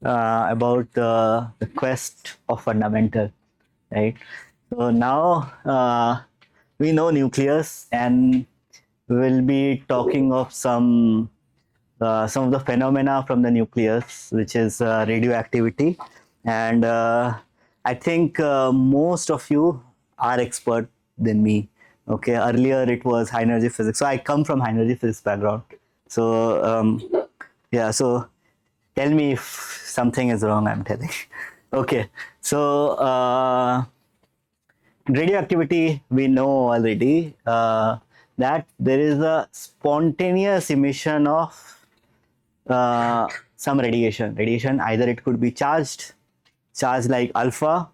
about the quest of fundamental, right? So now we know nucleus, and we will be talking of some of the phenomena from the nucleus, which is radioactivity. And I think most of you are expert than me. Okay, earlier it was high energy physics. So I come from high energy physics background. So yeah, so tell me if something is wrong, I'm telling. Okay, so radioactivity, we know already that there is a spontaneous emission of some radiation. Radiation, either it could be charged like alpha,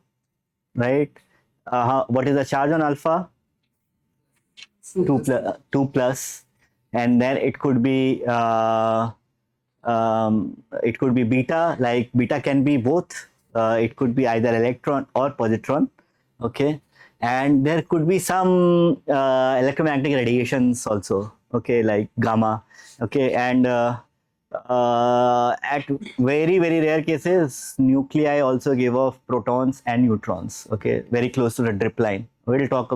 right? What is the charge on alpha? 2 plus, and then it could be beta. Like beta can be both. It could be either electron or positron. Okay, and there could be some electromagnetic radiations also. Okay, like gamma. Okay, and at very rare cases, nuclei also give off protons and neutrons. Okay, very close to the drip line. We'll not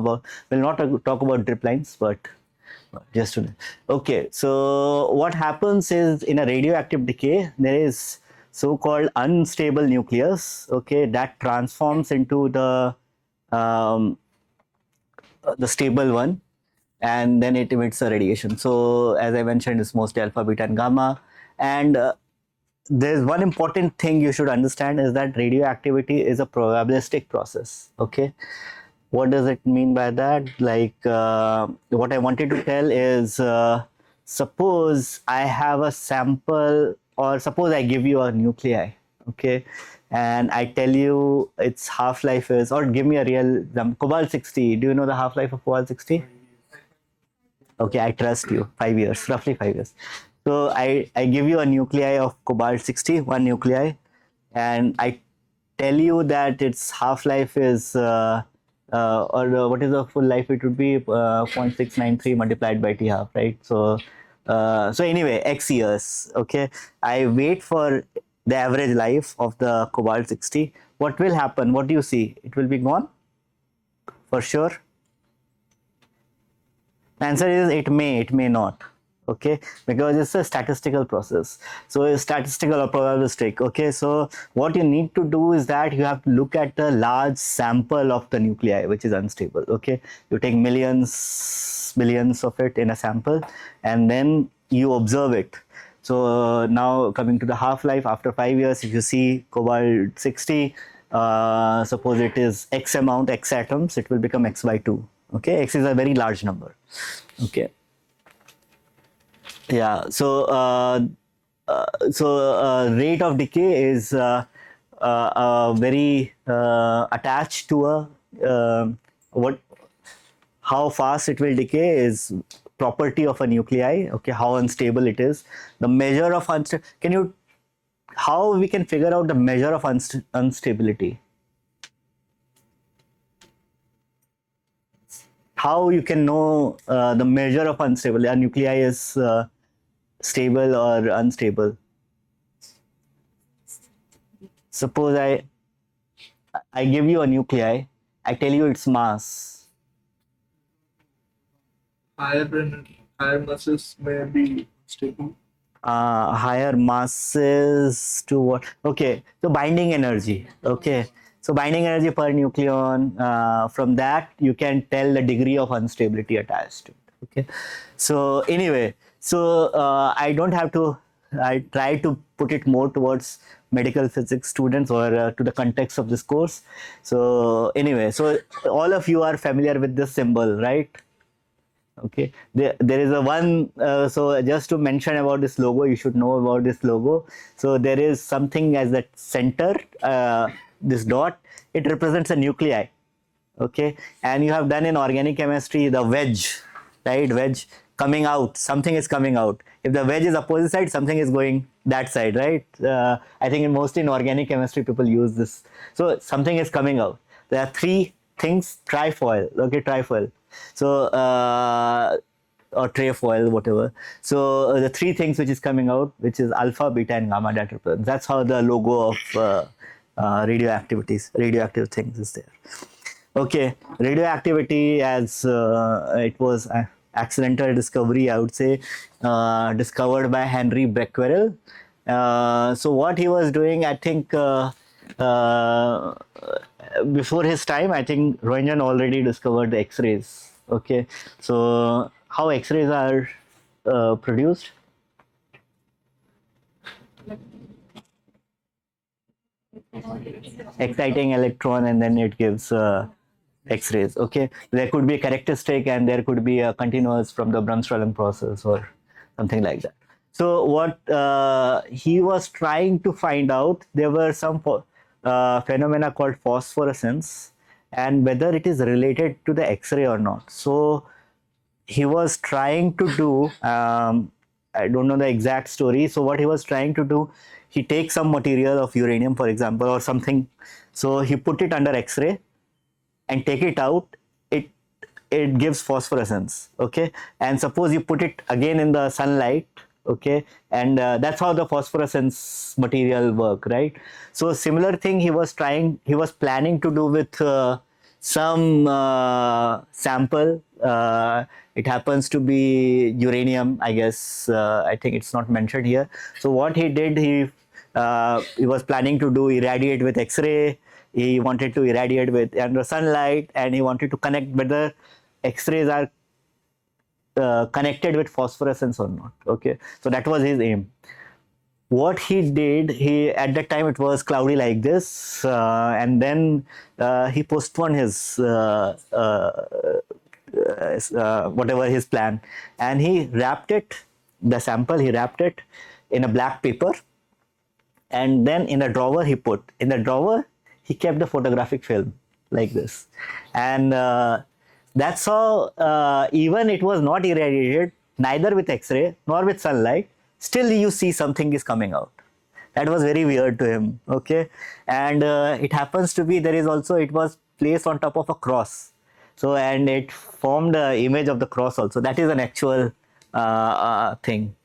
talk about drip lines, but just to, okay. So what happens is, in a radioactive decay, there is so-called unstable nucleus. Okay, that transforms into um, the stable one, and then it emits a radiation. So as I mentioned, it's mostly alpha, beta, and gamma. And there's one important thing you should understand, is that radioactivity is a probabilistic process. Okay, what does it mean by that? Like what I wanted to tell is, suppose I have a sample, or suppose I give you a nuclei. Okay, and I tell you its half-life is, or give me a real cobalt 60. Do you know the half-life of cobalt 60? Okay, I trust you. 5 years, roughly 5 years. So I give you a nuclei of cobalt 60, one nuclei, and I tell you that its half-life is, or what is the full life? It would be 0.693 multiplied by t half, right? So, so anyway, x years. Okay, I wait for the average life of the cobalt 60. What will happen? What do you see? It will be gone for sure. The answer is it may not. Okay, because it's a statistical process. So it's statistical or probabilistic. Okay, so what you need to do is that you have to look at the large sample of the nuclei, which is unstable. Okay, you take millions, billions of it in a sample, and then you observe it. So now coming to the half-life, after 5 years, if you see cobalt 60, suppose it is x amount, x atoms, it will become x by 2. Okay, x is a very large number. Okay, yeah. So rate of decay is very attached to a what how fast it will decay is property of a nuclei. Okay, how unstable it is. The measure of can you, how we can figure out the measure of instability? How you can know the measure of unstable, a nuclei is stable or unstable? Suppose I give you a nuclei, I tell you its mass. Higher masses may be stable. Higher masses to what? Okay, so binding energy. Okay, so binding energy per nucleon. From that, you can tell the degree of instability attached to it. Okay, so anyway, so I don't have to. I try to put it more towards medical physics students, or to the context of this course. So anyway, so all of you are familiar with this symbol, right? Okay, there is a one, so just to mention about this logo, you should know about this logo. So there is something as that center, this dot, it represents a nuclei. Okay, and you have done in organic chemistry the wedge, right? Wedge coming out, something is coming out. If the wedge is opposite side, something is going that side, right? I think mostly in organic chemistry people use this. So something is coming out. There are three things: trifoil. Okay, trifoil. So or trefoil, whatever. So the three things which is coming out, which is alpha, beta, and gamma data represents. That's how the logo of radioactive things is there. Okay, radioactivity, as it was accidental discovery, I would say, discovered by Henry Becquerel. So what he was doing, I think, uh, before his time, I think Roentgen already discovered the X-rays. Okay, so how X-rays are produced? Exciting electron, and then it gives X-rays. Okay, there could be a characteristic, and there could be a continuous from the Brunstrom process or something like that. So what he was trying to find out, there were some phenomena called phosphorescence, and whether it is related to the X-ray or not. So he was trying to do, I don't know the exact story. So what he was trying to do, he takes some material of uranium, for example, or something. So he put it under X-ray and take it out. It gives phosphorescence. Okay, and suppose you put it again in the sunlight. Okay, and that's how the phosphorescence material work, right? So similar thing he was planning to do with some sample. It happens to be uranium, I guess. I think it's not mentioned here. So what he did, he was planning to do irradiate with X-ray. He wanted to irradiate with under sunlight, and he wanted to connect whether X-rays are connected with phosphorescence or not. Okay, so that was his aim. What he did, he at that time it was cloudy like this, and then he postponed his whatever his plan, and he wrapped it, the sample, he wrapped it in a black paper, and then in a drawer he kept the photographic film like this, and that's how even it was not irradiated neither with X-ray nor with sunlight, still you see something is coming out. That was very weird to him. Okay, and it happens to be, there is also, it was placed on top of a cross, so and it formed the image of the cross also. That is an actual thing.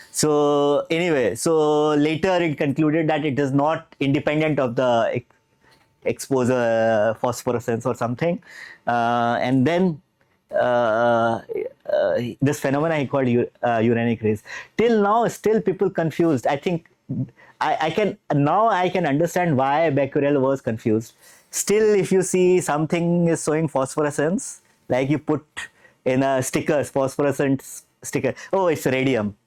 So anyway, so later it concluded that it is not independent of the exposure phosphorescence or something, and then this phenomena he called uranic rays. Till now, still people confused. I think I can understand why Becquerel was confused. Still, if you see something is showing phosphorescence, like you put in a stickers, phosphorescent sticker, oh, it's radium,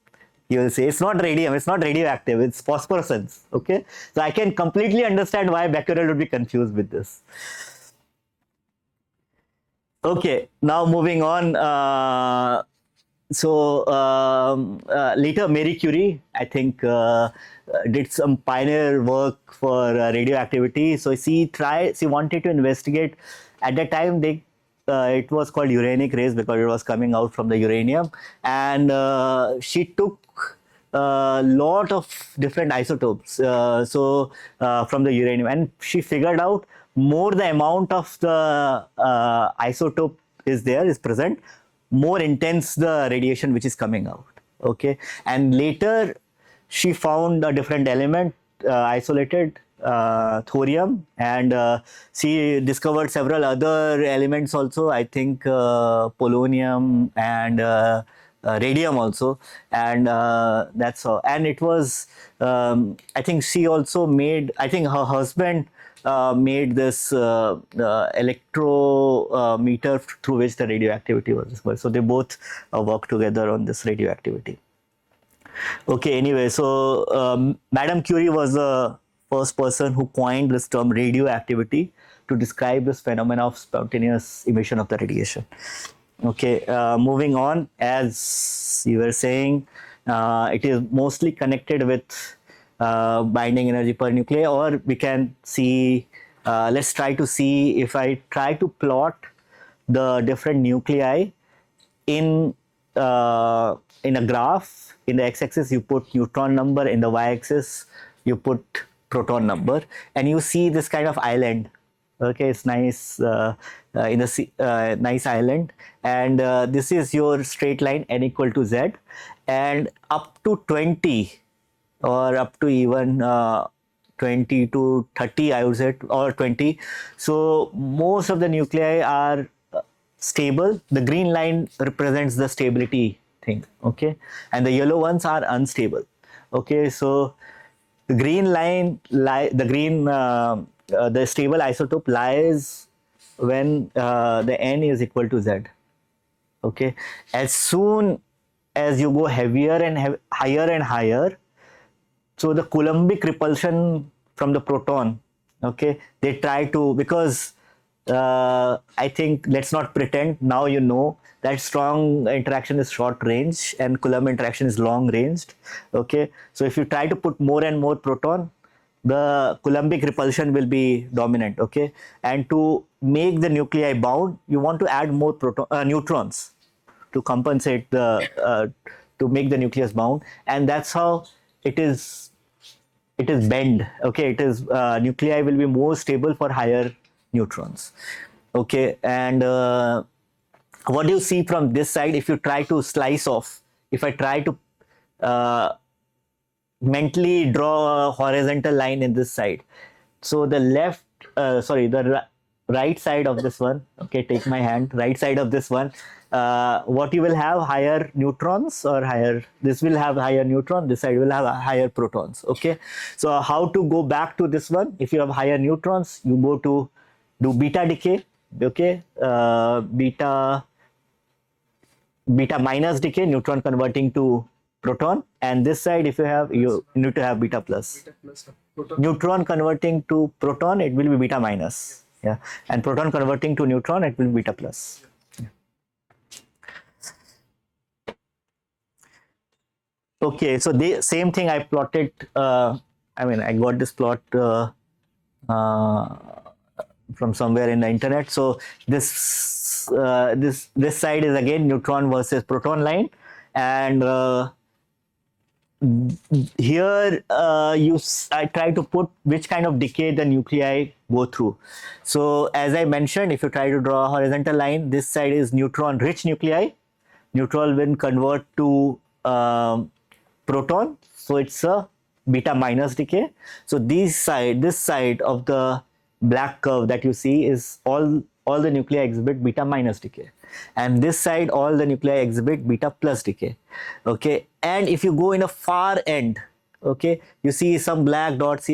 you will say it's not radium, it's not radioactive, it's phosphorescence. Okay, so I can completely understand why Becquerel would be confused with this. Okay, now moving on. Later Marie Curie, I think, did some pioneer work for radioactivity. So she wanted to investigate. At that time, it was called uranic rays because it was coming out from the uranium, and she took a lot of different isotopes from the uranium, and she figured out more the amount of the isotope is present, more intense the radiation which is coming out. Okay, and later she found a different element, isolated thorium, and she discovered several other elements also, I think polonium and radium also, and that's all. And it was, I think she also made, I think her husband made this electrometer through which the radioactivity was discovered. So they both worked together on this radioactivity. Okay, anyway, so Madame Curie was the first person who coined this term radioactivity to describe this phenomena of spontaneous emission of the radiation. Okay, moving on, as you were saying, it is mostly connected with binding energy per nuclei, or we can see, let's try to see, if I try to plot the different nuclei in a graph. In the x-axis you put neutron number, in the y-axis you put proton number, and you see this kind of island. Okay, it's nice in the sea, nice island, and this is your straight line n equal to z, and up to 20 or up to even 20 to 30, I would say, or 20. So most of the nuclei are stable. The green line represents the stability thing, okay, and the yellow ones are unstable. Okay, so the green line, the stable isotope lies when the n is equal to z. Okay, as soon as you go heavier and higher and higher, so the coulombic repulsion from the proton, okay, they try to, because I think, let's not pretend, now you know that strong interaction is short range and coulomb interaction is long ranged. Okay, so if you try to put more and more proton, the coulombic repulsion will be dominant. Okay, and to make the nuclei bound, you want to add more neutrons to compensate the to make the nucleus bound, and that's how it is it is bend. Okay, it is nuclei will be more stable for higher neutrons. Okay, and what do you see from this side? If you try to slice off, if I try to uh, mentally draw a horizontal line in this side, so the left sorry the right side of this one, okay, take my hand, right side of this one, what you will have, higher neutrons, or higher, this will have higher neutron, this side will have higher protons. Okay, so how to go back to this one? If you have higher neutrons, you go to do beta decay. Okay, beta minus decay, neutron converting to proton, and this side, if you have, you need to have beta plus. Beta plus proton. Neutron converting to proton, it will be beta minus. Yeah, and proton converting to neutron, it will be beta plus. Yeah. Okay, so the same thing I plotted. I mean, I got this plot uh, from somewhere in the internet. So this side is again neutron versus proton line, and here I try to put which kind of decay the nuclei go through. So as I mentioned, if you try to draw a horizontal line, this side is neutron rich nuclei. Neutron will convert to proton, so it's a beta minus decay. So this side of the black curve that you see is all the nuclei exhibit beta minus decay, and this side all the nuclei exhibit beta plus decay. Okay, and if you go in a far end, okay, you see some black dots,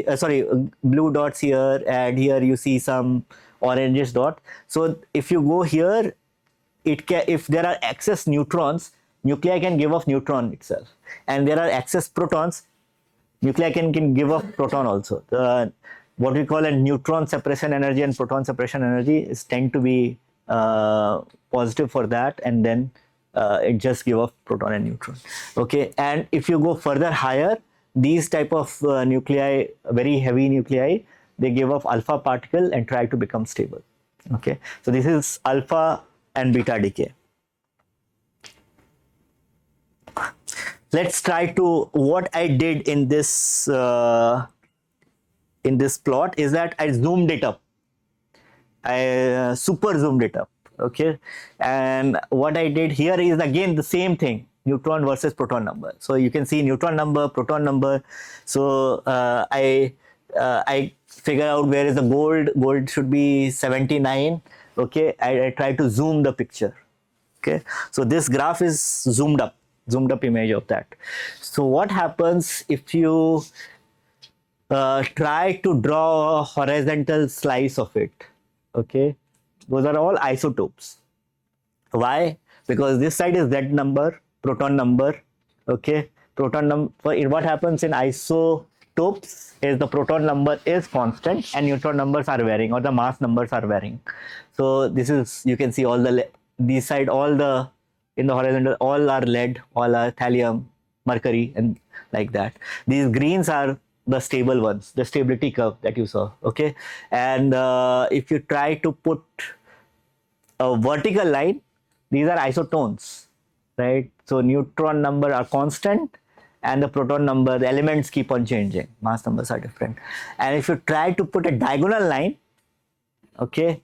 blue dots here, and here you see some orangish dot. So if you go here, if there are excess neutrons, nuclei can give off neutron itself, and there are excess protons, nuclei can give off proton also. What we call a neutron suppression energy and proton suppression energy is tend to be positive for that, and then it just give off proton and neutron. Okay, and if you go further higher, these type of nuclei, very heavy nuclei, they give off alpha particle and try to become stable. Okay, so this is alpha and beta decay. Let's try to, what I did in this plot is that I zoomed it up. I super zoomed it up. Okay, and what I did here is again the same thing, neutron versus proton number. So you can see neutron number, proton number. So I figure out where is the gold should be 79. Okay, I try to zoom the picture. Okay, so this graph is zoomed up image of that. So what happens if you try to draw a horizontal slice of it? Okay, those are all isotopes. Why? Because this side is z number, proton number. Okay, proton number, what happens in isotopes is the proton number is constant and neutron numbers are varying, or the mass numbers are varying. So this is, you can see all the these side, all the in the horizontal, all are lead, all are thallium, mercury, and like that. These greens are the stable ones, the stability curve that you saw. Okay, and if you try to put a vertical line, these are isotones, right? So neutron number are constant and the proton number, the elements keep on changing, mass numbers are different. And if you try to put a diagonal line, Okay,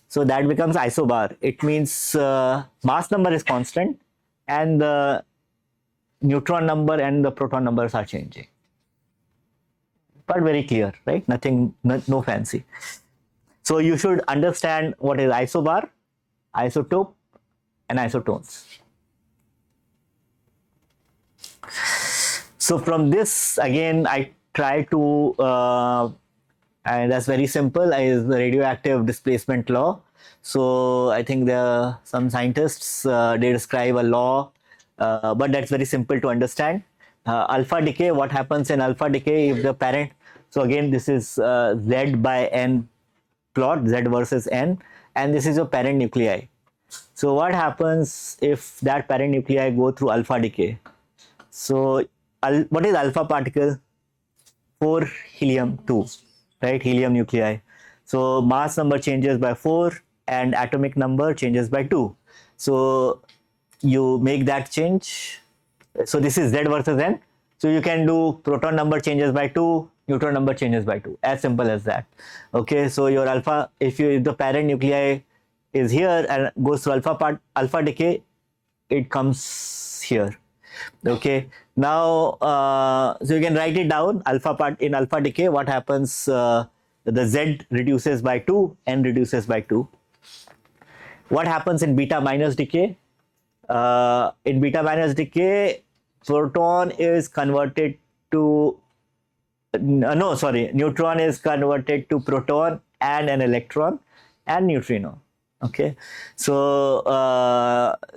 so that becomes isobar. It means mass number is constant and the neutron number and the proton numbers are changing. But very clear, right? Nothing, no fancy. So you should understand what is isobar, isotope, and isotones. So from this, again, I try to, and that's very simple, is the radioactive displacement law. So I think there are some scientists, they describe a law, but that's very simple to understand. Alpha decay, what happens in alpha decay if the parent, so again, this is Z by N plot, Z versus N, and this is your parent nuclei. So what happens if that parent nuclei go through alpha decay? So what is alpha particle? 4 helium 2, right? Helium nuclei. So mass number changes by 4 and atomic number changes by 2. So you make that change. So this is Z versus N. So you can do proton number changes by 2, neutron number changes by 2. As simple as that. Okay, so your alpha, if the parent nuclei is here and goes through alpha decay, it comes here. Okay, now so you can write it down. Alpha part in alpha decay, what happens? The Z reduces by 2, N reduces by 2. What happens in beta minus decay? In beta minus decay, proton is converted to no, sorry, neutron is converted to proton and an electron and neutrino. Okay, so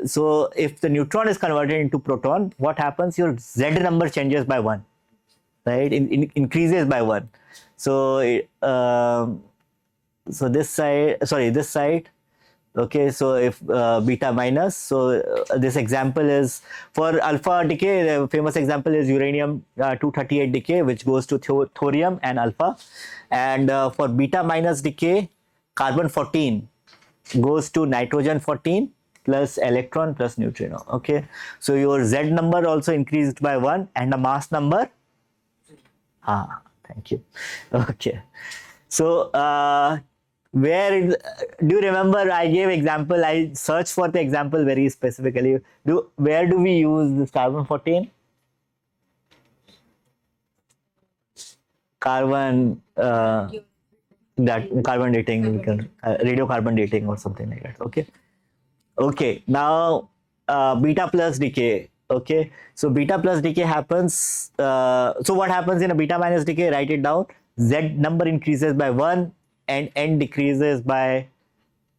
so if the neutron is converted into proton, what happens? Your Z number changes by 1, right? Increases by 1. So so this side, sorry, this side. Okay, so if beta minus, so this example is for alpha decay, the famous example is uranium 238 decay, which goes to thorium and alpha. And for beta minus decay, carbon 14 goes to nitrogen 14 plus electron plus neutrino. Okay, so your Z number also increased by 1 and the mass number, thank you. Okay, so where do you remember I gave example, I searched for the example very specifically. Where do we use this carbon 14? Carbon that carbon dating, we can radiocarbon dating or something like that. Okay, okay, now beta plus decay. Okay, so beta plus decay happens, so what happens in a beta minus decay? Write it down. Z number increases by 1 and N decreases by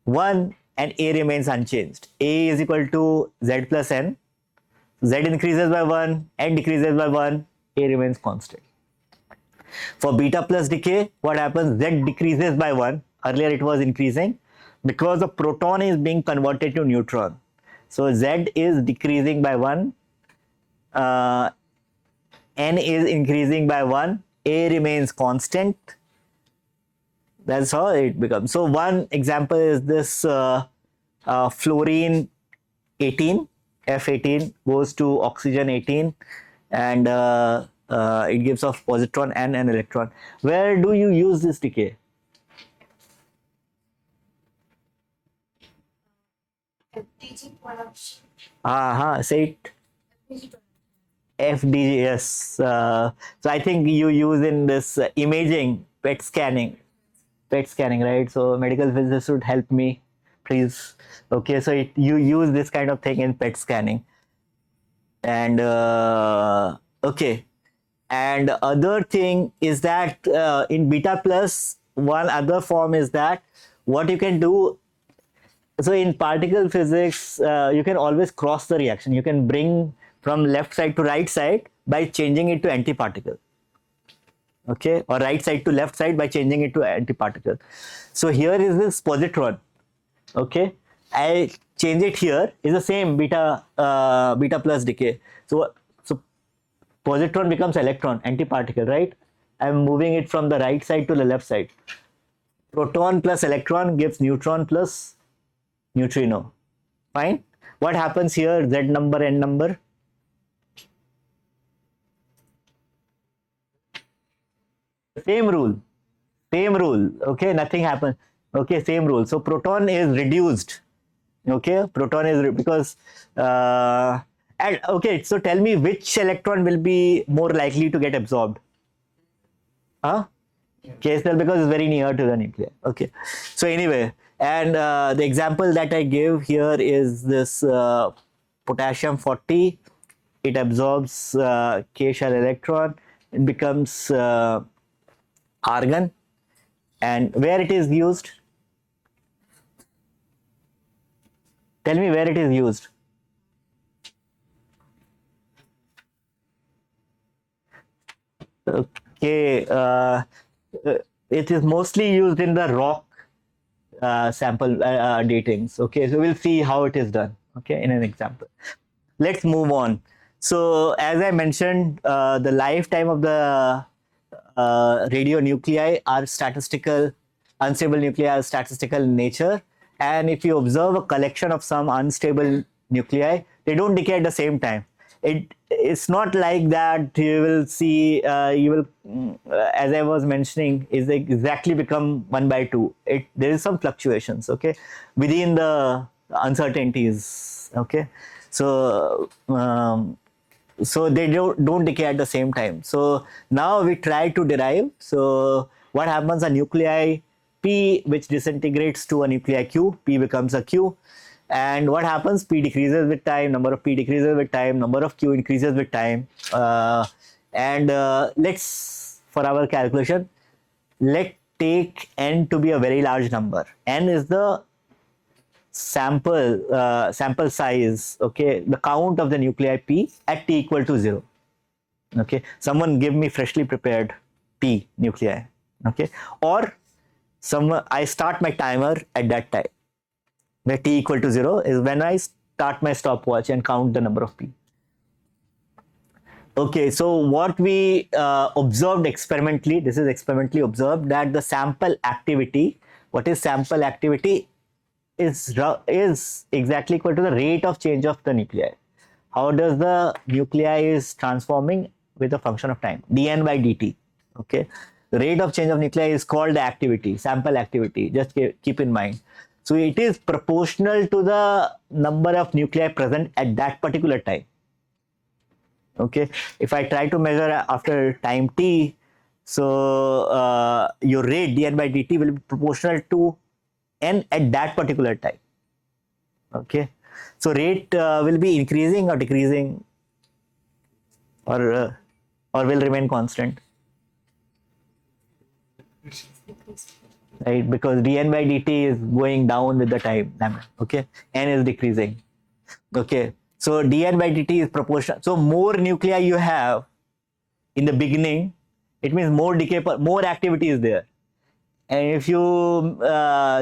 1 and A remains unchanged. A is equal to Z plus N. Z increases by 1, N decreases by 1, A remains constant. For beta plus decay, what happens? Z decreases by 1. Earlier it was increasing because the proton is being converted to neutron. So Z is decreasing by 1, N is increasing by 1, A remains constant. That's how it becomes. So one example is this fluorine 18, F18 goes to oxygen 18 and it gives off positron and an electron. Where do you use this decay? FDG production. Say it. FDG, yes. So I think you use in this imaging, PET scanning. PET scanning, right? So medical physicists should help me, please. Okay, so you use this kind of thing in PET scanning. And okay, and other thing is that in beta plus, one other form is that what you can do. So in particle physics, you can always cross the reaction. You can bring from left side to right side by changing it to antiparticle. Okay, or right side to left side by changing it to antiparticle. So here is this positron. Okay, I change it here, is the same beta beta plus decay. So positron becomes electron, antiparticle, right? I'm moving it from the right side to the left side. Proton plus electron gives neutron plus neutrino. Fine. What happens here? Z number, N number. Same rule. Same rule. Okay, nothing happens. Okay, same rule. So proton is reduced. Okay, proton is because and okay. So tell me which electron will be more likely to get absorbed? Huh? KSL, because it's very near to the nucleus. Okay. So anyway, and the example that I give here is this potassium 40. It absorbs K shell electron. It becomes argon. And where it is used? Tell me where it is used. Okay. It is mostly used in the rock sample datings. Okay, so we'll see how it is done. Okay, in an example. Let's move on. So, as I mentioned, the lifetime of the radionuclei are statistical, unstable nuclei are statistical in nature. And if you observe a collection of some unstable nuclei, they don't decay at the same time. It's not like that you will see, as I was mentioning, is exactly become 1/2. There is some fluctuations, okay, within the uncertainties, okay. So so they don't decay at the same time. So now we try to derive. So what happens? A nuclei P which disintegrates to a nuclei Q, P becomes a Q. And what happens? P decreases with time, number of P decreases with time, number of Q increases with time. And let's, for our calculation, let take N to be a very large number. N is the sample size, okay, the count of the nuclei P at T equal to 0. Okay, someone give me freshly prepared P nuclei, okay, or I start my timer at that time where T equal to 0 is when I start my stopwatch and count the number of P. Okay, so what we observed experimentally, this is experimentally observed, that the sample activity, what is sample activity, is exactly equal to the rate of change of the nuclei. How does the nuclei is transforming with a function of time? dN by dt. Okay, the rate of change of nuclei is called the activity, sample activity. Just keep in mind. So it is proportional to the number of nuclei present at that particular time. Okay, if I try to measure after time t, so your rate dN by dt will be proportional to N at that particular time. Okay, so rate will be increasing or decreasing, or will remain constant, right? Because dN by dt is going down with the time. Okay, N is decreasing. Okay, so dN by dt is proportional. So more nuclei you have in the beginning, it means more decay, more activity is there. And if you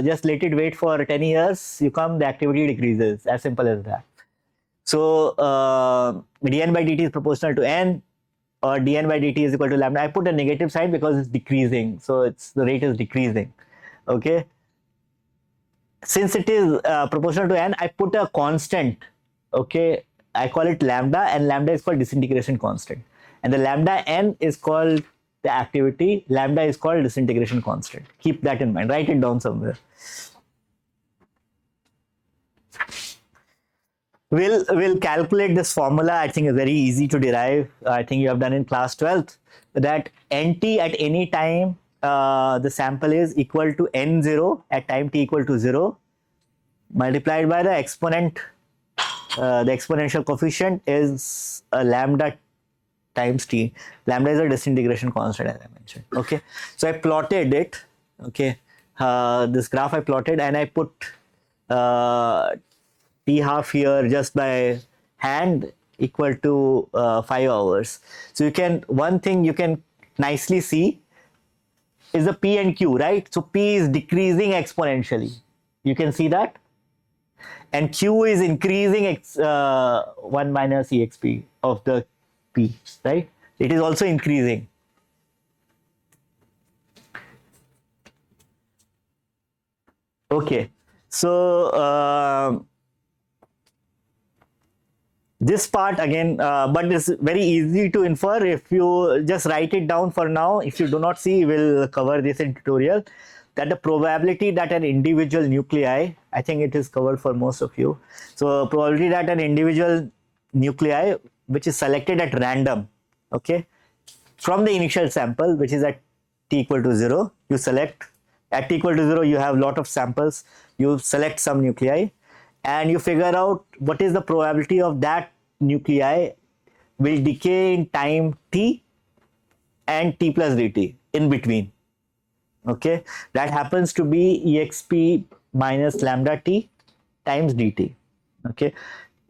just let it wait for 10 years, the activity decreases. As simple as that. So dN by dt is proportional to N, or dN by dt is equal to lambda. I put a negative sign because it's decreasing. So the rate is decreasing. Okay. Since it is proportional to N, I put a constant. Okay. I call it lambda, and lambda is called disintegration constant. And the lambda N is called the activity, lambda is called disintegration constant. Keep that in mind, write it down somewhere. We'll calculate this formula. I think it's very easy to derive. I think you have done in class 12th that nt at any time the sample is equal to n0 at time t equal to 0 multiplied by the exponent. The exponential coefficient is lambda times t. Lambda is a disintegration constant, as I mentioned. Okay, so I plotted it. Okay, this graph I plotted, and I put t half here just by hand equal to 5 hours. So you can, one thing you can nicely see is the p and q, right? So p is decreasing exponentially. You can see that, and q is increasing 1 minus exp of the P, right? It is also increasing. Okay, so this part again, but it's very easy to infer if you just write it down for now. If you do not see, we'll cover this in tutorial. that the probability that an individual nuclei, I think it is covered for most of you. So probability that an individual nuclei which is selected at random, okay, from the initial sample which is at t equal to 0, you select at t equal to 0, you have lot of samples, you select some nuclei and you figure out what is the probability of that nuclei will decay in time t and t plus dt in between. Okay, that happens to be exp minus lambda t times dt. Okay,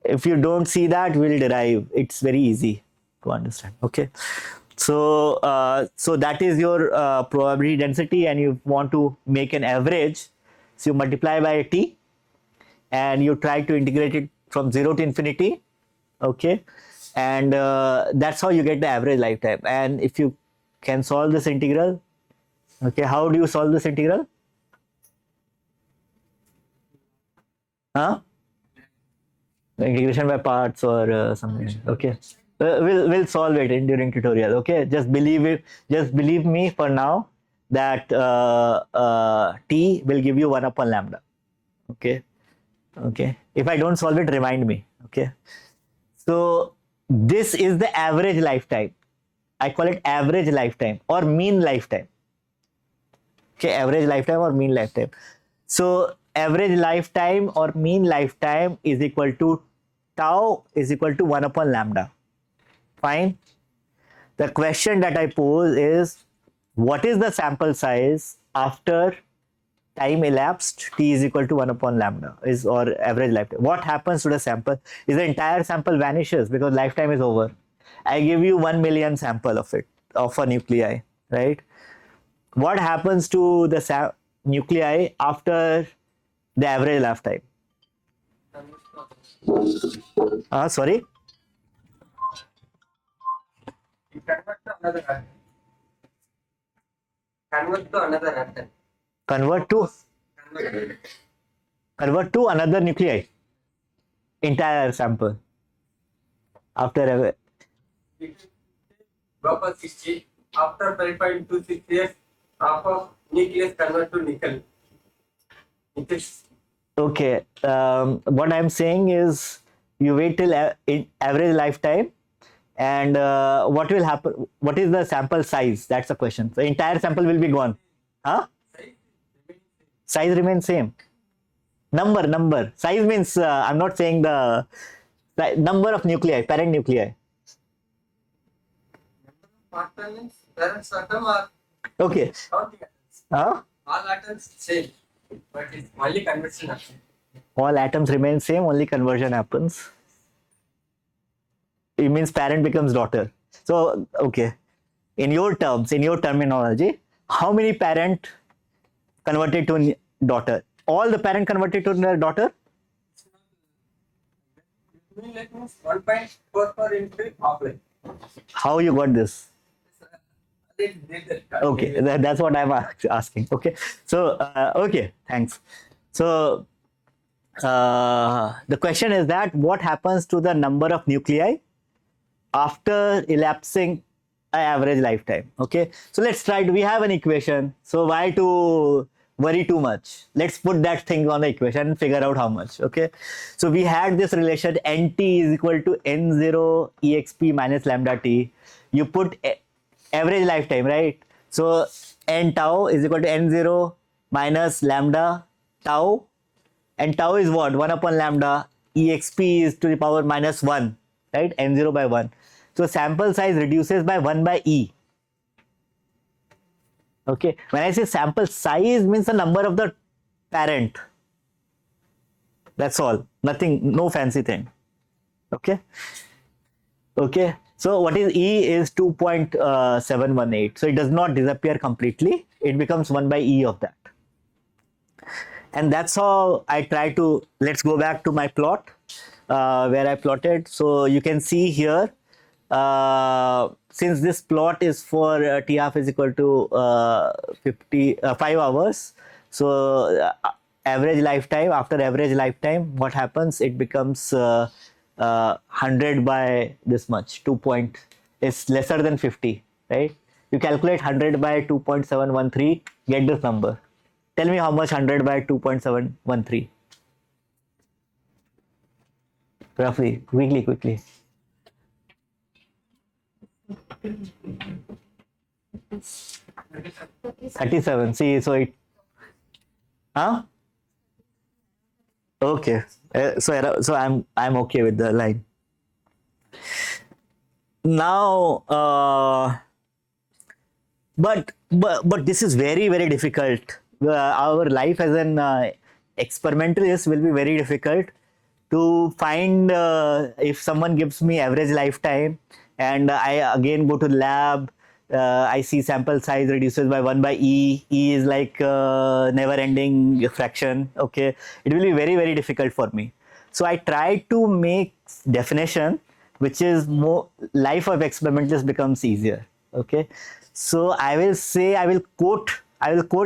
if you don't see that, we'll derive. It's very easy to understand. Okay, so so that is your probability density, and you want to make an average, so you multiply by t and you try to integrate it from 0 to infinity. Okay, and that's how you get the average lifetime. And if you can solve this integral, okay, how do you solve this integral? Huh? Integration by parts or something. Okay, we'll solve it in during tutorial. Okay, just believe it. Just believe me for now that t will give you 1 upon lambda. Okay, okay. If I don't solve it, remind me. Okay. So this is the average lifetime. I call it average lifetime or mean lifetime. Okay, average lifetime or mean lifetime. So average lifetime or mean lifetime is equal to tau is equal to 1 upon lambda. Fine. The question that I pose is, what is the sample size after time elapsed t is equal to 1 upon lambda is or average lifetime? What happens to the sample? Is the entire sample vanishes because lifetime is over? I give you 1 million sample of it, of a nuclei, right? What happens to the nuclei after the average lifetime? Sorry? You convert to another atom. Convert to another atom. Convert to Convert. convert to another nuclei. Entire sample after Go for 60. After 5.26 years, half of nucleus convert to nickel. okay. What I'm saying is you wait till average lifetime, and what will happen? What is the sample size? That's the question. The entire sample will be gone. Huh? Size remains same. Number. Size means I'm not saying the number of nuclei, parent nuclei. Parents atom are Okay. counting atoms. Huh? All atoms same, but it's only conversion happens. All atoms remain same, only conversion happens. It means parent becomes daughter. So, okay. In your terms, in your terminology, how many parent converted to daughter? All the parent converted to their daughter? Like 1.44 into offline. How you got this? Okay, that's what I'm asking. Okay, so okay, thanks. So the question is that what happens to the number of nuclei after elapsing an average lifetime? Okay, so let's try to, we have an equation, so why to worry too much? Let's put that thing on the equation and figure out how much. Okay, so we had this relation nt is equal to n0 exp minus lambda t. You put average lifetime, right? So n tau is equal to n0 minus lambda tau, and tau is what? 1 upon lambda. Exp is to the power minus 1, right? N0 by 1. So sample size reduces by 1 by e. Okay, when I say sample size means the number of the parent. That's all. Nothing, no fancy thing. Okay. Okay. So what is E is 2.718. So it does not disappear completely. It becomes 1 by E of that. And that's how I try to, let's go back to my plot where I plotted. So you can see here, since this plot is for T half is equal to 5 hours. So average lifetime, after average lifetime, what happens? It becomes 100 by this much, 2 point is lesser than 50, right? You calculate 100 by 2.713, get this number. Tell me how much 100 by 2.713. Roughly, quickly. 37. See, so it, huh? Okay. So I'm okay with the line. Now, but this is very difficult. Our life as an experimentalist will be very difficult to find if someone gives me average lifetime and I again go to the lab. I see sample size reduces by 1 by e. E is like never ending fraction. Okay, it will be very difficult for me. So I try to make definition which is more life of experimentalist becomes easier. Okay, so I will say I will quote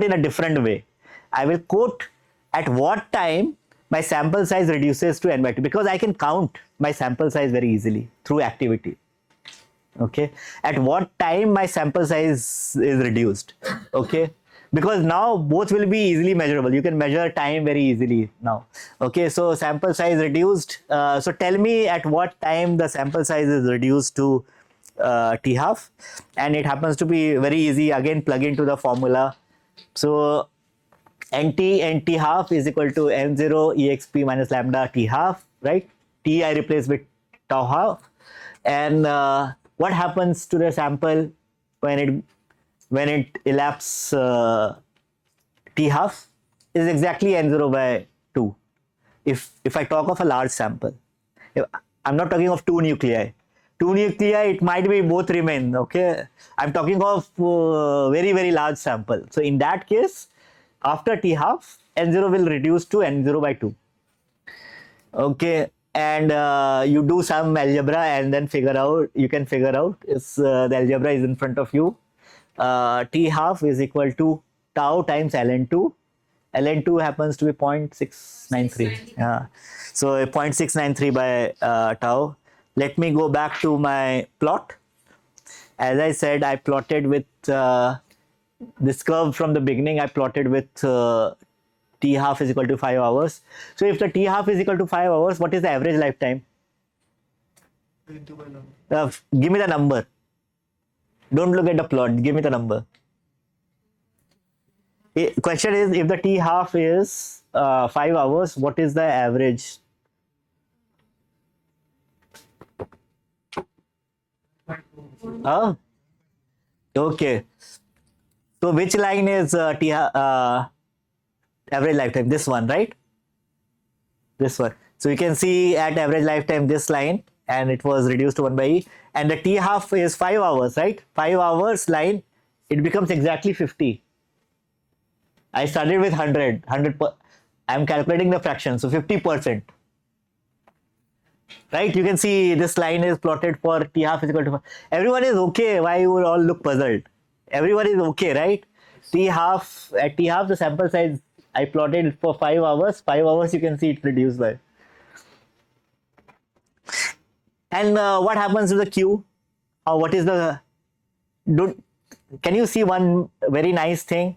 in a different way. I will quote at what time my sample size reduces to n by 2 because I can count my sample size very easily through activity. Okay, at what time my sample size is reduced. Okay, because now both will be easily measurable. You can measure time very easily now. Okay, so sample size reduced. So tell me at what time the sample size is reduced to t half, and it happens to be very easy. Again, plug into the formula. So nt half is equal to n0 exp minus lambda t half, right? T I replace with tau half, and what happens to the sample when it elapses t half is exactly n0 by 2. If I talk of a large sample, I'm not talking of two nuclei. Two nuclei, it might be both remain. Okay, I'm talking of very large sample. So in that case, after t half, n0 will reduce to n0 by 2. Okay, and you do some algebra and then you can figure out is the algebra is in front of you. T half is equal to tau times ln2. ln2 happens to be 0.693. Yeah, so 0.693 by tau. Let me go back to my plot. As I said, I plotted with this curve from the beginning. I plotted with t half is equal to 5 hours. So if the t half is equal to 5 hours, what is the average lifetime? Give me the number. Don't look at the plot. Give me the number. Question is, if the t half is 5 hours, what is the average? Oh, okay. So which line is average lifetime? This one, right? This one. So you can see at average lifetime this line, and it was reduced to 1 by e, and the t half is 5 hours, right? 5 hours line, it becomes exactly 50. I started with 100. I'm calculating the fraction, so 50%. Right? You can see this line is plotted for t half is equal to 5. Everyone is okay. Why you all look puzzled? Everyone is okay, right? At t half the sample size I plotted for 5 hours. 5 hours you can see it reduced by. And what happens to the Q? What is the? Can you see one very nice thing?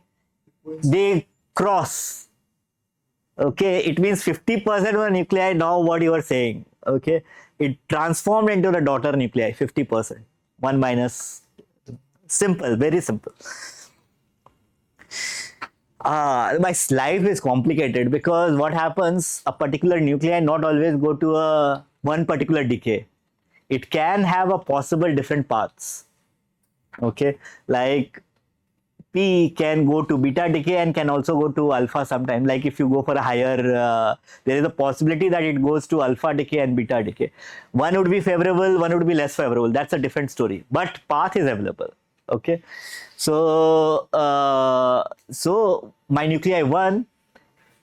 They cross. Okay, it means 50% of the nuclei know what you are saying. Okay, it transformed into the daughter nuclei 50%. 1 minus. Simple, very simple. My life is complicated because what happens, a particular nuclei not always go to one particular decay. It can have a possible different paths. Okay, like P can go to beta decay and can also go to alpha sometime. Like if you go for a higher, there is a possibility that it goes to alpha decay and beta decay. One would be favorable, one would be less favorable. That's a different story. But path is available. Okay, so my nuclei 1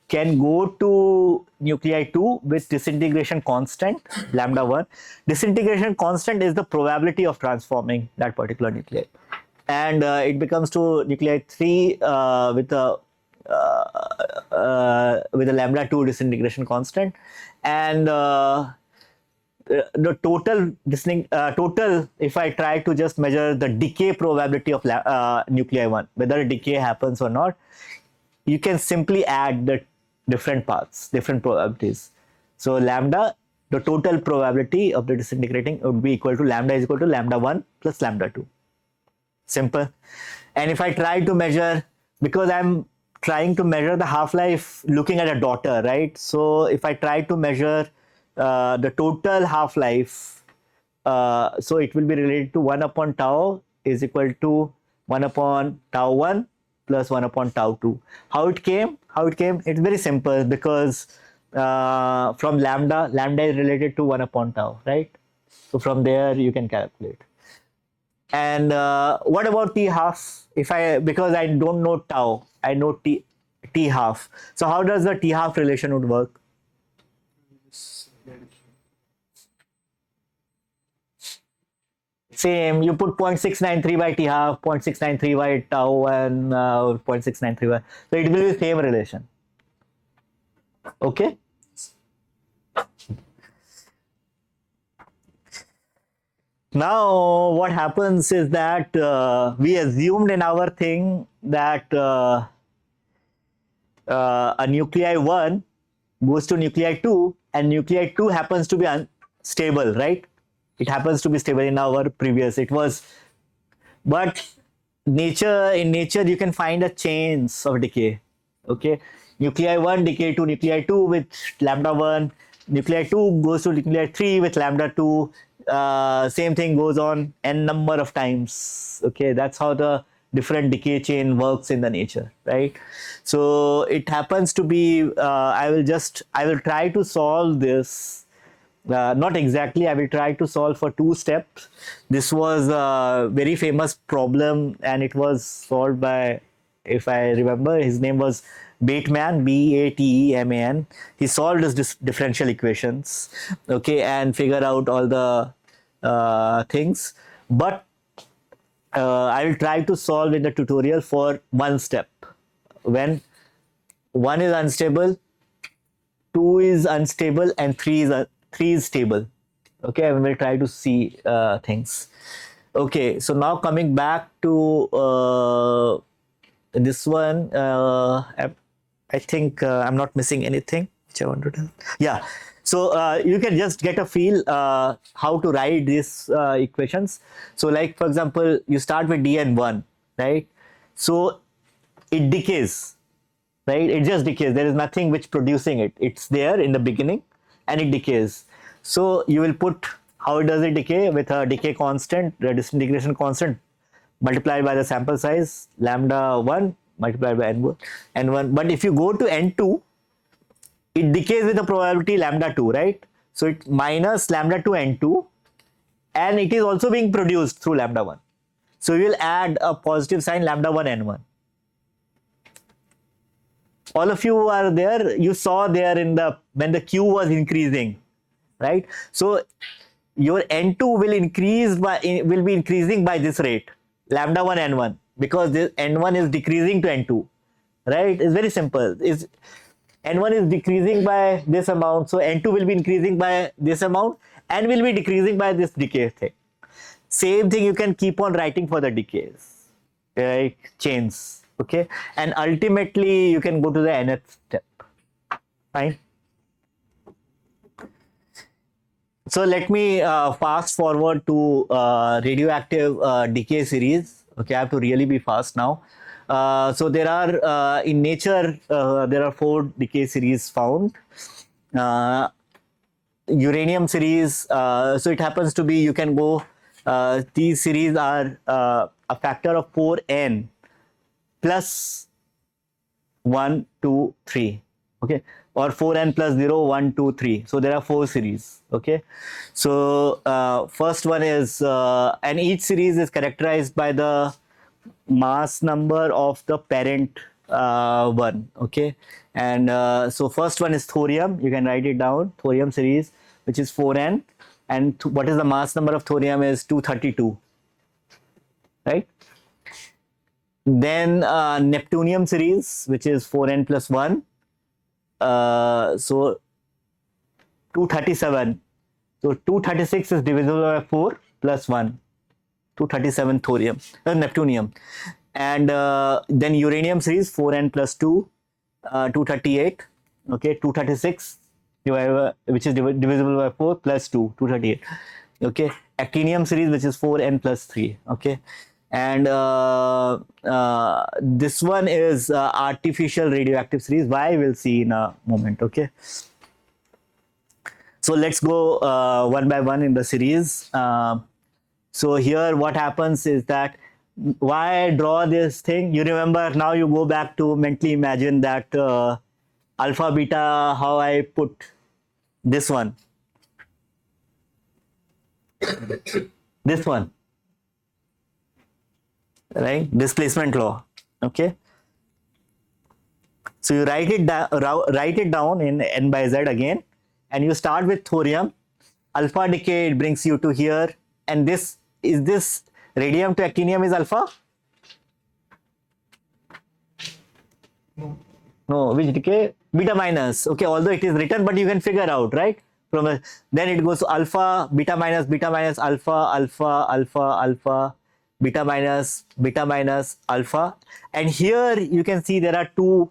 can go to nuclei 2 with disintegration constant lambda 1. Disintegration constant is the probability of transforming that particular nuclei, and it becomes to nuclei 3 with a lambda 2 disintegration constant, and the total if I try to just measure the decay probability of nuclei 1, whether decay happens or not, you can simply add the different paths, different probabilities. So lambda, the total probability of the disintegrating would be equal to lambda is equal to lambda 1 plus lambda 2. Simple. And if I try to measure, because I'm trying to measure the half-life looking at a daughter, right? So if I try to measure the total half-life, so it will be related to 1 upon tau is equal to 1 upon tau 1 plus 1 upon tau 2. How it came? It's very simple, because from lambda is related to 1 upon tau, right? So from there you can calculate. And what about t half? Because I don't know tau, I know t half. So how does the t half relation would work? Same, you put 0.693 by t half, 0.693 by tau, and 0.693 by. So it will be the same relation. Okay. Now, what happens is that we assumed in our thing that a nuclei 1 goes to nuclei 2, and nuclei 2 happens to be unstable, right? It happens to be stable in our previous. It was, but in nature, you can find a chains of decay. Okay, nuclei 1 decay to nuclei 2 with lambda 1. Nuclei 2 goes to nuclei 3 with lambda 2. Same thing goes on n number of times. Okay, that's how the different decay chain works in the nature, right? So it happens to be. I will try to solve this. Not exactly. I will try to solve for 2 steps. This was a very famous problem, and it was solved by, if I remember, his name was Bateman, Bateman. He solved his differential equations, okay, and figure out all the things. But I will try to solve in the tutorial for 1 step. When 1 is unstable, 2 is unstable, and 3 is stable. Okay, I will try to see things. Okay, so now coming back to this one, I think I'm not missing anything which I want to tell. Yeah, so you can just get a feel how to write these equations. So like, for example, you start with dn1, right? So it decays, right? It just decays. There is nothing which producing it. It's there in the beginning and it decays. So you will put, how does it decay? With a decay constant, the disintegration constant, multiplied by the sample size, lambda 1 multiplied by n1. But if you go to n2, it decays with the probability lambda 2, right? So it minus lambda 2 n2, and it is also being produced through lambda 1. So you will add a positive sign lambda 1 n1. All of you are there. You saw there when the Q was increasing, right? So your N2 will be increasing by this rate, lambda 1 N1, because this N1 is decreasing to N2, right? It's very simple. N1 is decreasing by this amount, so N2 will be increasing by this amount and will be decreasing by this decay thing. Same thing you can keep on writing for the decays, right? Chains, okay? And ultimately you can go to the nth step. Fine. So let me fast forward to radioactive decay series. Okay, I have to really be fast now. So there are in nature there are 4 decay series found. Uranium series. So it happens to be, you can go. These series are a factor of 4n plus 1, 2, 3. Okay, or 4n plus 0, 1, 2, 3. So there are 4 series. Okay, so first one is, and each series is characterized by the mass number of the parent one. Okay, and so first one is thorium. You can write it down. Thorium series, which is 4n, and what is the mass number of thorium is 232. Right. Then Neptunium series, which is 4n plus 1. So 237. So 236 is divisible by 4 plus 1. 237 thorium, Neptunium. and then uranium series 4n plus 2, 238, okay, 236 which is divisible by 4 plus 2, 238, okay. Actinium series, which is 4n plus 3, okay. And this one is artificial radioactive series. Why, we'll see in a moment, okay. So let's go one by one in the series. So here what happens is that, why I draw this thing, you remember, now you go back to mentally imagine that alpha beta, how I put this one, this one, right, displacement law, okay. So you write it down in n by z again, and you start with thorium. Alpha decay, it brings you to here, and this is this radium to actinium is alpha. No, which decay? Beta minus. Okay, although it is written, but you can figure out, right? Then it goes to alpha, beta minus, alpha, alpha, alpha, alpha, beta minus, alpha. And here you can see there are two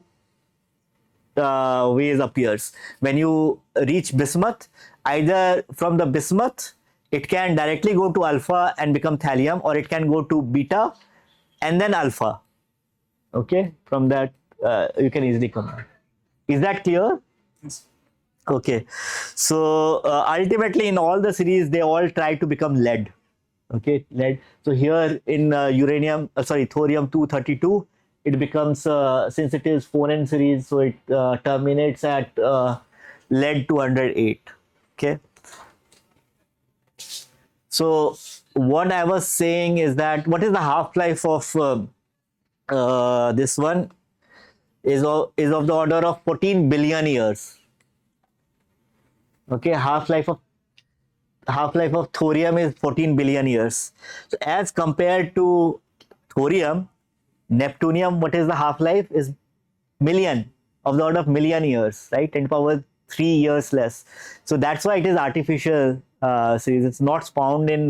ways appears. When you reach bismuth, either from the bismuth, it can directly go to alpha and become thallium, or it can go to beta and then alpha. Okay, from that you can easily come out. Is that clear? Yes. Okay, so ultimately in all the series they all try to become lead. Okay, lead. So here in thorium 232, it becomes since it is 4n series, so it terminates at lead 208. Okay. So what I was saying is that, what is the half-life of this one is of the order of 14 billion years. Okay, half-life of thorium is 14 billion years. So as compared to thorium, neptunium, what is the half-life, is million, of the order of million years, right? 10 power 3 years less. So that's why it is artificial series. It's not found in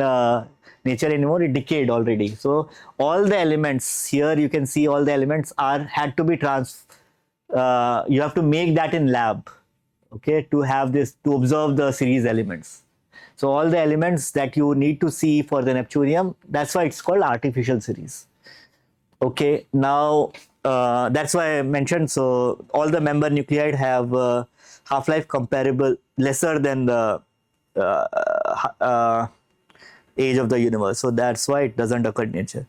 nature anymore. It decayed already. So all the elements here, you can see all the elements had to be you have to make that in lab, okay, to have this, to observe the series elements. So all the elements that you need to see for the neptunium, that's why it's called artificial series. Okay, now that's why I mentioned, so all the member nuclide have half-life comparable, lesser than the age of the universe. So that's why it doesn't occur in nature.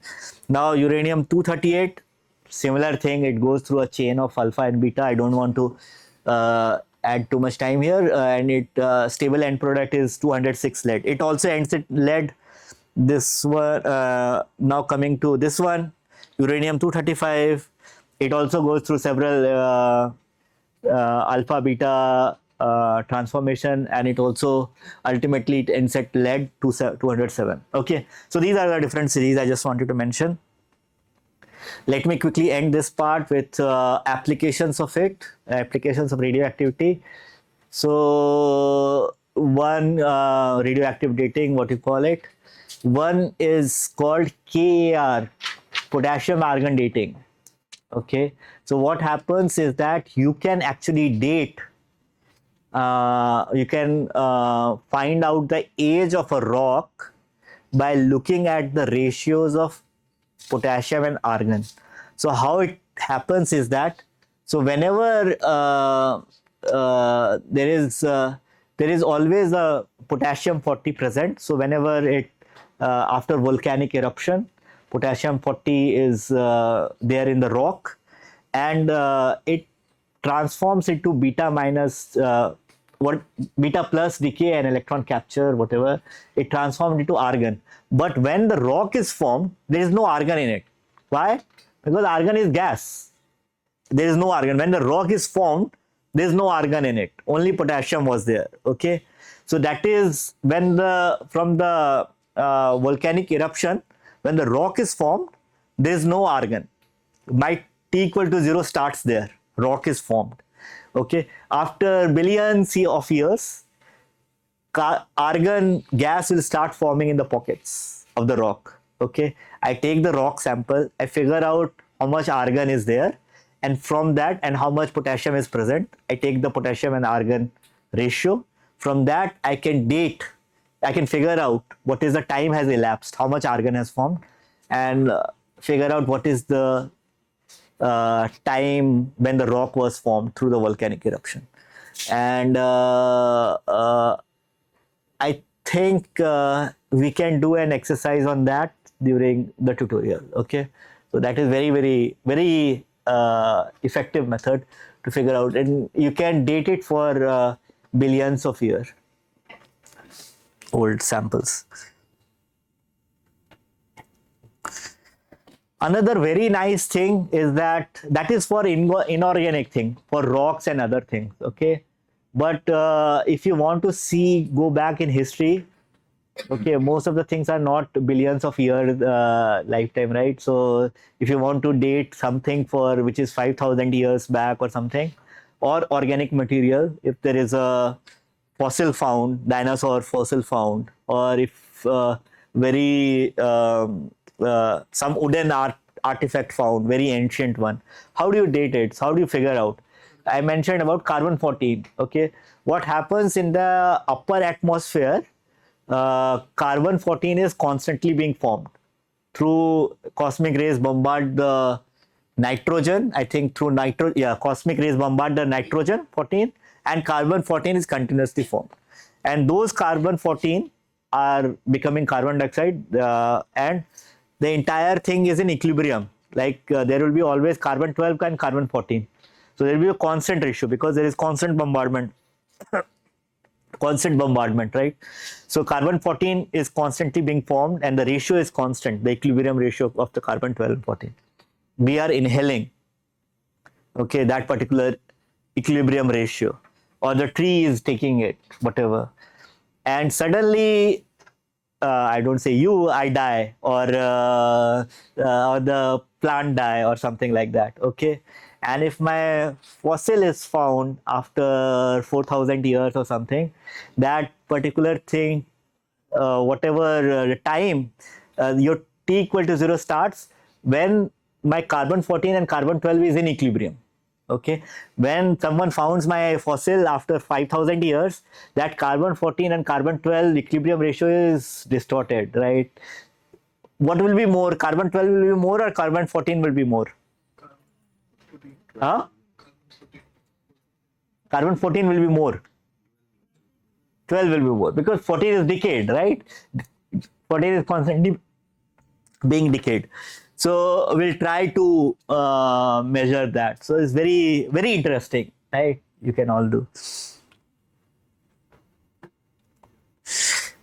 Now uranium 238, similar thing, it goes through a chain of alpha and beta. I don't want to add too much time here, and it stable end product is 206 lead. It also ends at lead. This one, now coming to this one, uranium 235, it also goes through several alpha beta transformation, and it also ultimately it ends at lead 207. Okay, so these are the different series I just wanted to mention. Let me quickly end this part with applications of radioactivity. So one, radioactive dating, what you call it. One is called KAR, potassium argon dating. Okay, so what happens is that you can actually date, you can find out the age of a rock by looking at the ratios of potassium and argon. So how it happens is that, so whenever there is always a potassium 40 present. So whenever it after volcanic eruption, potassium 40 is there in the rock, and it transforms into beta minus, beta plus decay and electron capture, whatever, it transforms into argon. But when the rock is formed, there is no argon in it. Why? Because argon is gas. There is no argon. When the rock is formed, there is no argon in it. Only potassium was there. Okay. So that is when from the volcanic eruption, when the rock is formed, there is no argon. My T equal to 0 starts there. Rock is formed. Okay. After billions of years, argon gas will start forming in the pockets of the rock. Okay. I take the rock sample, I figure out how much argon is there, and from that, and how much potassium is present, I take the potassium and argon ratio. From that, I can date, I can figure out what is the time has elapsed, how much argon has formed, and figure out what is the time when the rock was formed through the volcanic eruption. And I think we can do an exercise on that during the tutorial. Okay, so that is very effective method to figure out, and you can date it for billions of year old samples. Another very nice thing is that is for inorganic thing, for rocks and other things. Okay, but if you want to see, go back in history, okay, most of the things are not billions of years lifetime, right? So if you want to date something for which is 5,000 years back or something, or organic material, if there is a fossil found, dinosaur fossil found, or if very some wooden artifact found, very ancient one, how do you date it? How do you figure out? I mentioned about carbon 14. Okay, what happens in the upper atmosphere? Carbon 14 is constantly being formed through cosmic rays bombard the nitrogen. I think through cosmic rays bombard the nitrogen 14, and carbon 14 is continuously formed, and those carbon 14 are becoming carbon dioxide, and the entire thing is in equilibrium. Like there will be always carbon 12 and carbon 14, so there will be a constant ratio because there is constant bombardment, right? So carbon 14 is constantly being formed, and the ratio is constant, the equilibrium ratio of the carbon 12 and 14. We are inhaling, okay, that particular equilibrium ratio, or the tree is taking it, whatever, and suddenly I don't say you, I die, or the plant die, or something like that. Okay, and if my fossil is found after 4,000 years or something, that particular thing, whatever time, your t equal to 0 starts when my carbon 14 and carbon 12 is in equilibrium. Okay, when someone finds my fossil after 5,000 years, that carbon 14 and carbon 12 equilibrium ratio is distorted, right? What will be more? Carbon 12 will be more, or carbon 14 will be more? Huh? Carbon 14 will be more. 12 will be more because 14 is decayed, right? 14 is constantly being decayed. So we'll try to measure that. So it's very interesting, right? You can all do.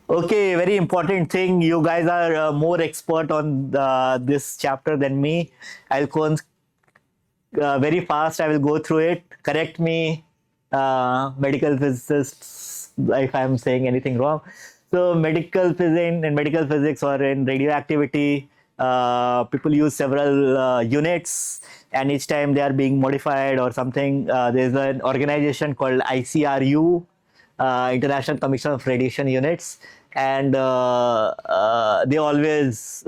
Okay, very important thing. You guys are more expert on this chapter than me. I'll go very fast. I will go through it. Correct me, medical physicists, if I'm saying anything wrong. So medical physics, in medical physics or in radioactivity, people use several units, and each time they are being modified or something. There's an organization called ICRU, International Commission of Radiation Units, and they always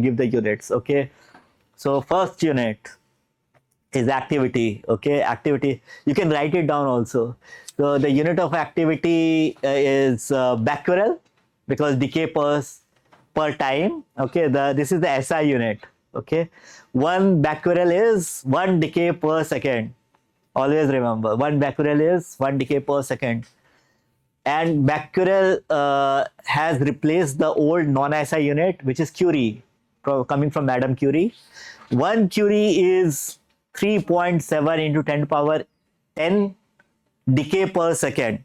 give the units. Okay, so first unit is activity. Okay, activity, you can write it down also. So the unit of activity is becquerel, because decay per time. Okay, this is the SI unit. Okay, 1 becquerel is 1 decay per second. Always remember, 1 becquerel is 1 decay per second. And becquerel has replaced the old non-SI unit, which is Curie, coming from Madame Curie. 1 Curie is 3.7 into 10 power 10 decay per second.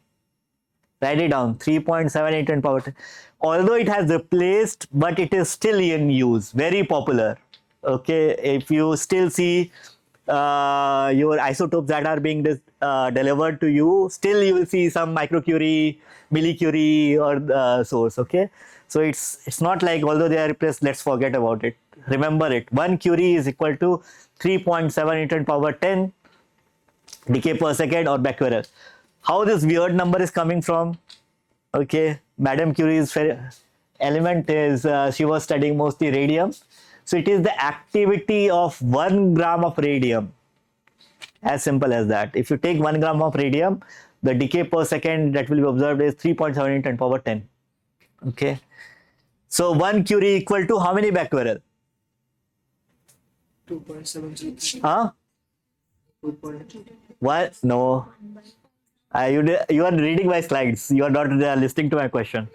Write it down, 3.7 into 10 power 10. Although it has replaced, but it is still in use, very popular. Okay, if you still see your isotopes that are being delivered to you, still you will see some microcurie, millicurie, or source. Okay, so it's not like although they are replaced, let's forget about it. Remember it. 1 Curie is equal to 3.7 into 10 power 10 decay per second, or becquerel. How this weird number is coming from? Okay, Madame Curie's element is she was studying mostly radium, So it is the activity of 1 gram of radium. As simple as that. If you take 1 gram of radium, the decay per second that will be observed is 3.7 10 power 10. Okay. So 1 Curie equal to how many becquerel? 2.7. Huh? 2.2. What? No. You are reading my slides. You are not listening to my question.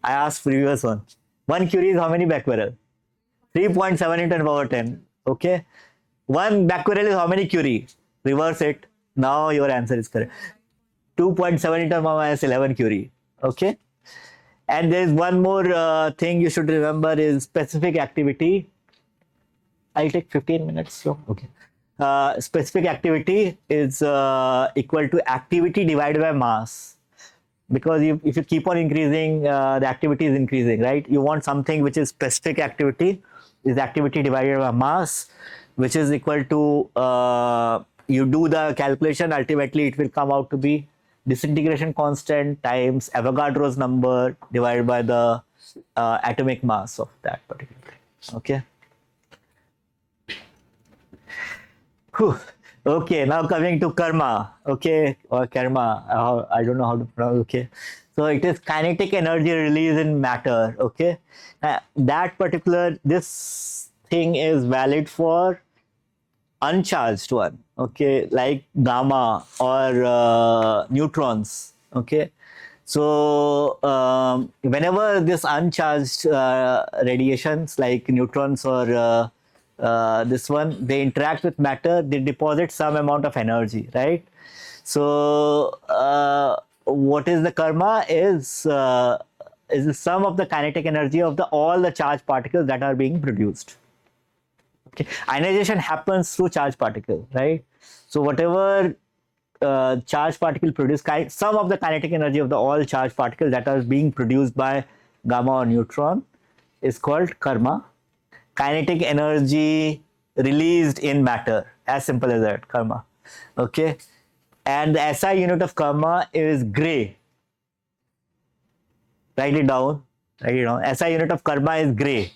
I asked previous one. 1 Curie is how many becquerel? 3.7 into 10 power 10. Okay. 1 becquerel is how many Curie? Reverse it. Now your answer is correct. 2.7 into 10 power minus 11 Curie. Okay. And there is one more thing you should remember is specific activity. I'll take 15 minutes. So, okay. Specific activity is equal to activity divided by mass. Because if you keep on increasing, the activity is increasing, right? You want something which is specific activity, is activity divided by mass, which is equal to, you do the calculation, ultimately it will come out to be disintegration constant times Avogadro's number divided by the atomic mass of that particular thing. Okay. Whew. Okay, now coming to karma. Okay, or karma. I don't know how to pronounce. Okay, so it is kinetic energy release in matter. Okay, that particular this thing is valid for uncharged one. Okay, like gamma or neutrons. Okay, so whenever this uncharged radiations like neutrons or this one, they interact with matter, they deposit some amount of energy, right? So what is the karma is the sum of the kinetic energy of all the charged particles that are being produced. Okay, ionization happens through charged particle, right? So whatever charged particle produce, some of the kinetic energy of all charged particles that are being produced by gamma or neutron is called karma. Kinetic energy released in matter, as simple as that, karma. Okay, and the SI unit of karma is gray. Write it down. Write it down. SI unit of karma is gray.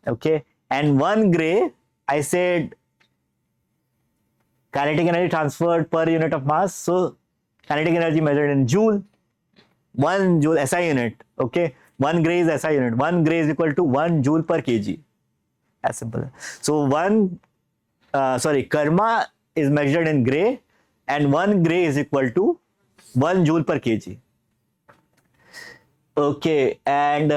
Okay, and 1 gray, I said kinetic energy transferred per unit of mass. So kinetic energy measured in joule. 1 joule SI unit. Okay, 1 gray is SI unit. 1 gray is equal to 1 joule per kg. As simple. So karma is measured in gray, and 1 gray is equal to 1 joule per kg. Okay, and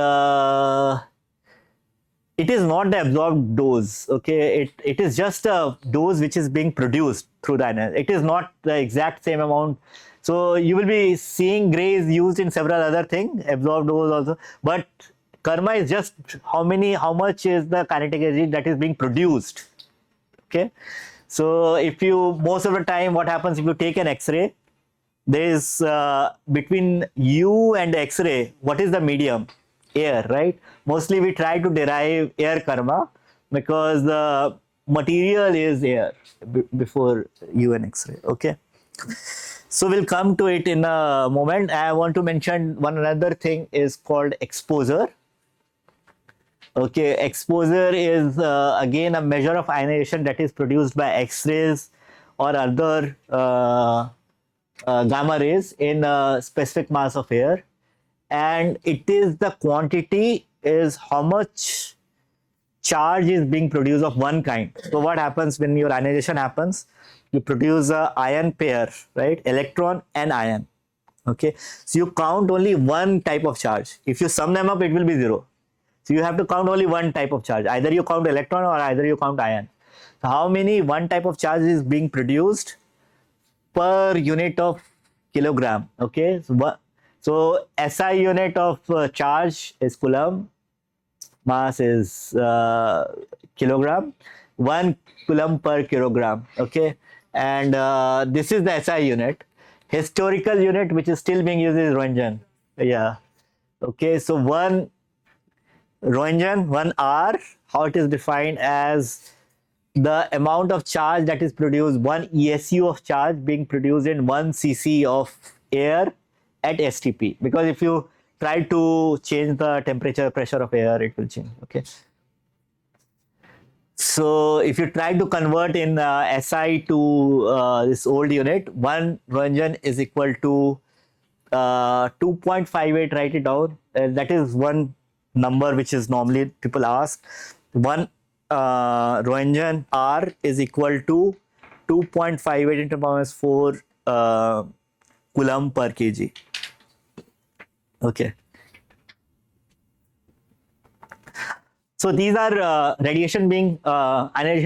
it is not the absorbed dose. Okay, it is just a dose which is being produced through the energy. It is not the exact same amount. So you will be seeing gray is used in several other things, absorbed dose also, but karma is just how much is the kinetic energy that is being produced. Okay, so most of the time what happens if you take an X-ray, there is between you and the X-ray, what is the medium? Air, right? Mostly we try to derive air karma because the material is air before you and X-ray. Okay, so we'll come to it in a moment. I want to mention one another thing is called exposure. Okay, exposure is again a measure of ionization that is produced by X-rays or other gamma rays in a specific mass of air, and it is the quantity is how much charge is being produced of one kind. So what happens when your ionization happens? You produce a ion pair, right? Electron and ion. Okay, so you count only one type of charge. If you sum them up, it will be zero. So you have to count only one type of charge. Either you count electron or either you count ion. So how many one type of charge is being produced per unit of kilogram? Okay, so SI unit of charge is coulomb, mass is kilogram, 1 coulomb per kilogram. Okay, and this is the SI unit. Historical unit which is still being used is Roentgen. Yeah. Okay, so 1 Roentgen, 1 R, how it is defined as the amount of charge that is produced, 1 ESU of charge being produced in 1 cc of air at STP. Because if you try to change the temperature pressure of air, it will change. Okay. So if you try to convert in SI to this old unit, one Ranjan is equal to 2.58. Write it down. That is one number which is normally people ask. One Ranjan R is equal to 2.58 into minus 4 coulomb per kg. Okay. So these are ionization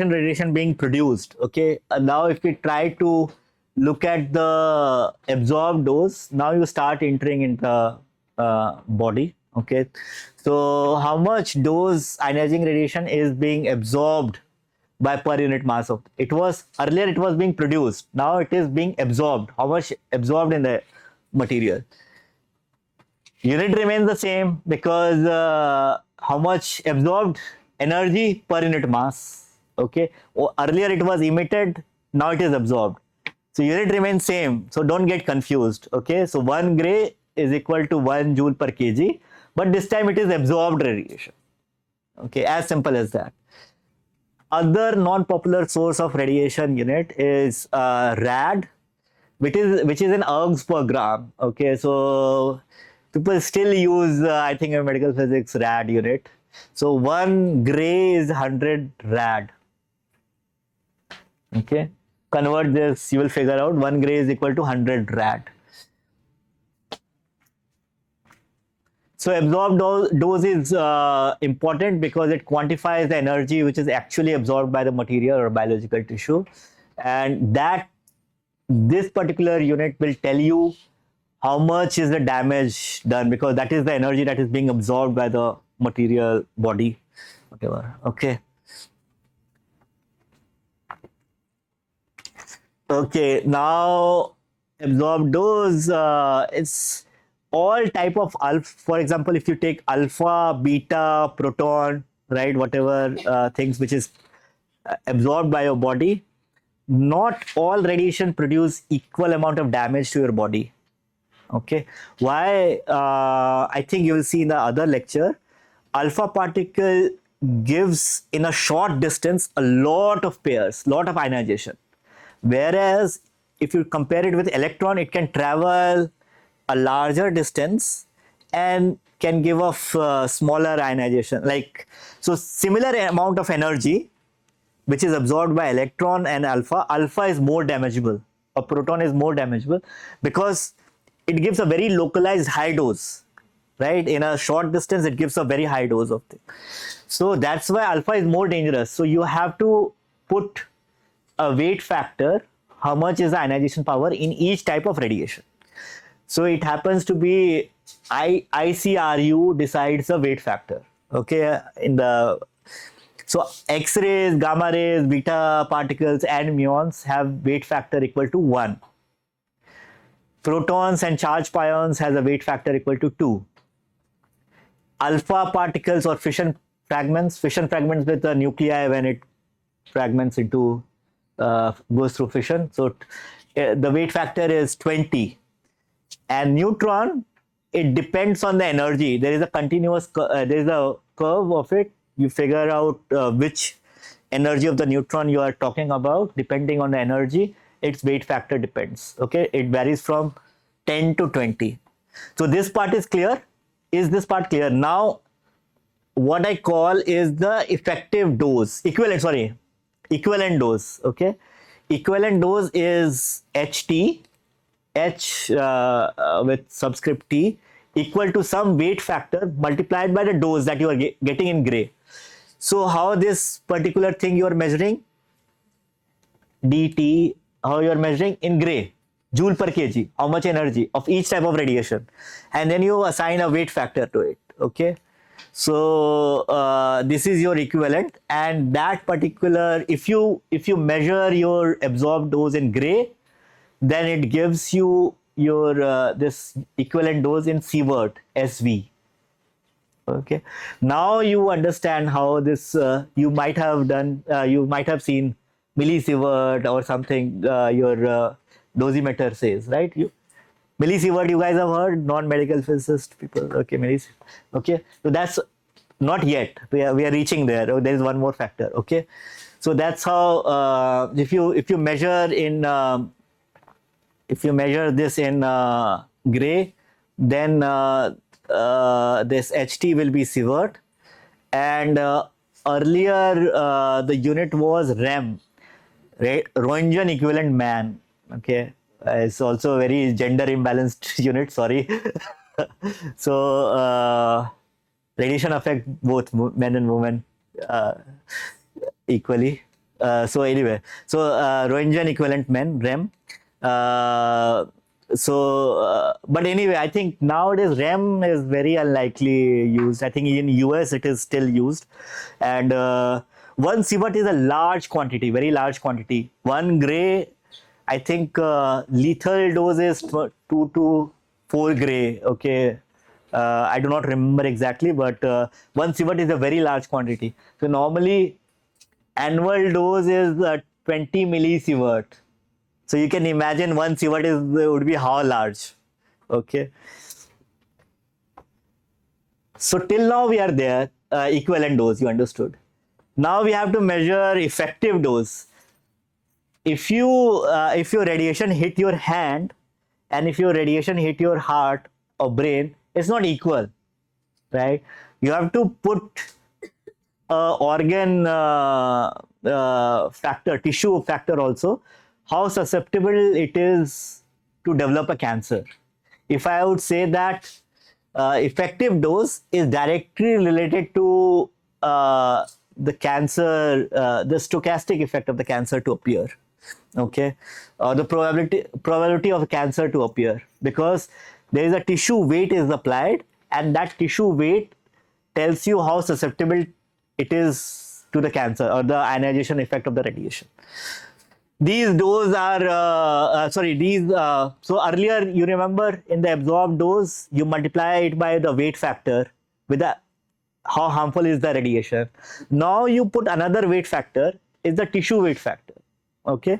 radiation being produced. Okay. Now if we try to look at the absorbed dose, now you start entering in the body. Okay. So how much dose ionizing radiation is being absorbed by per unit mass of it? Was earlier it was being produced, now it is being absorbed. How much absorbed in the material? Unit remains the same because how much absorbed energy per unit mass. Okay. Earlier it was emitted, now it is absorbed. So unit remains same. So don't get confused. Okay. So 1 gray is equal to 1 joule per kg, but this time it is absorbed radiation. Okay. As simple as that. Other non-popular source of radiation unit is rad, which is in ergs per gram. Okay, so people still use I think in medical physics rad unit. So 1 gray is 100 rad. Okay, convert this, you will figure out 1 gray is equal to 100 rad. So absorbed dose is important because it quantifies the energy which is actually absorbed by the material or biological tissue, and that this particular unit will tell you how much is the damage done, because that is the energy that is being absorbed by the material body, whatever. Okay. Okay, now absorbed dose, it's all type of alpha. For example, if you take alpha, beta, proton, right, whatever things which is absorbed by your body, not all radiation produce equal amount of damage to your body. Okay, why? I think you will see in the other lecture, alpha particle gives in a short distance a lot of pairs, lot of ionization, whereas if you compare it with electron, it can travel a larger distance and can give off smaller ionization. Like, so similar amount of energy which is absorbed by electron and alpha, alpha is more damageable, or proton is more damageable, because it gives a very localized high dose, right? In a short distance, it gives a very high dose of thing. So that's why alpha is more dangerous. So you have to put a weight factor, how much is the ionization power in each type of radiation. So it happens to be ICRU decides the weight factor. Okay, in the so X-rays, gamma rays, beta particles, and muons have weight factor equal to 1. Protons and charged pions has a weight factor equal to 2. Alpha particles or fission fragments with the nuclei when it fragments into goes through fission. So the weight factor is 20. And neutron, it depends on the energy. There is a continuous, there is a curve of it. You figure out which energy of the neutron you are talking about. Depending on the energy, its weight factor depends. Okay, it varies from 10 to 20. So this part is clear. Is this part clear? Now, what I call is the effective dose, equivalent dose. Okay, equivalent dose is HT, H with subscript T, equal to some weight factor multiplied by the dose that you are getting in gray. So how this particular thing you are measuring, dt, how you are measuring in gray, joule per kg, how much energy of each type of radiation, and then you assign a weight factor to it. Okay, so this is your equivalent, and that particular, if you measure your absorbed dose in gray, then it gives you your this equivalent dose in sievert, SV. Okay, now you understand how this you might have done, you might have seen millisievert or something, your dosimeter says, right? Millisievert, you guys have heard, non-medical physicist people. Okay, millisievert. Okay, so that's Not yet. We are reaching there. Oh, there is one more factor. Okay, so that's how if you measure in if you measure this in gray, then this HT will be sievert, and earlier the unit was REM, right? Roentgen equivalent man. Okay, it's also a very gender imbalanced unit. Sorry. So radiation affect both men and women uh, equally. So anyway, so Roentgen equivalent men REM. But anyway, I think nowadays REM is very unlikely used. I think in US it is still used, and one sievert is a large quantity, very large quantity. One gray, I think lethal dose is 2 to 4 gray. Okay, I do not remember exactly, but one sievert is a very large quantity. So normally annual dose is 20 millisievert. So you can imagine one sievert would be how large. Okay. So till now we are there, equivalent dose, you understood. Now we have to measure effective dose. If your radiation hit your hand and if your radiation hit your heart or brain, it's not equal, right? You have to put organ factor, tissue factor also, how susceptible it is to develop a cancer. If I would say that effective dose is directly related to the cancer, the stochastic effect of the cancer to appear, okay, or the probability of cancer to appear, because there is a tissue weight is applied, and that tissue weight tells you how susceptible it is to the cancer or the ionization effect of the radiation. These doses are so earlier you remember in the absorbed dose you multiply it by the weight factor with the how harmful is the radiation. Now you put another weight factor, is the tissue weight factor, okay,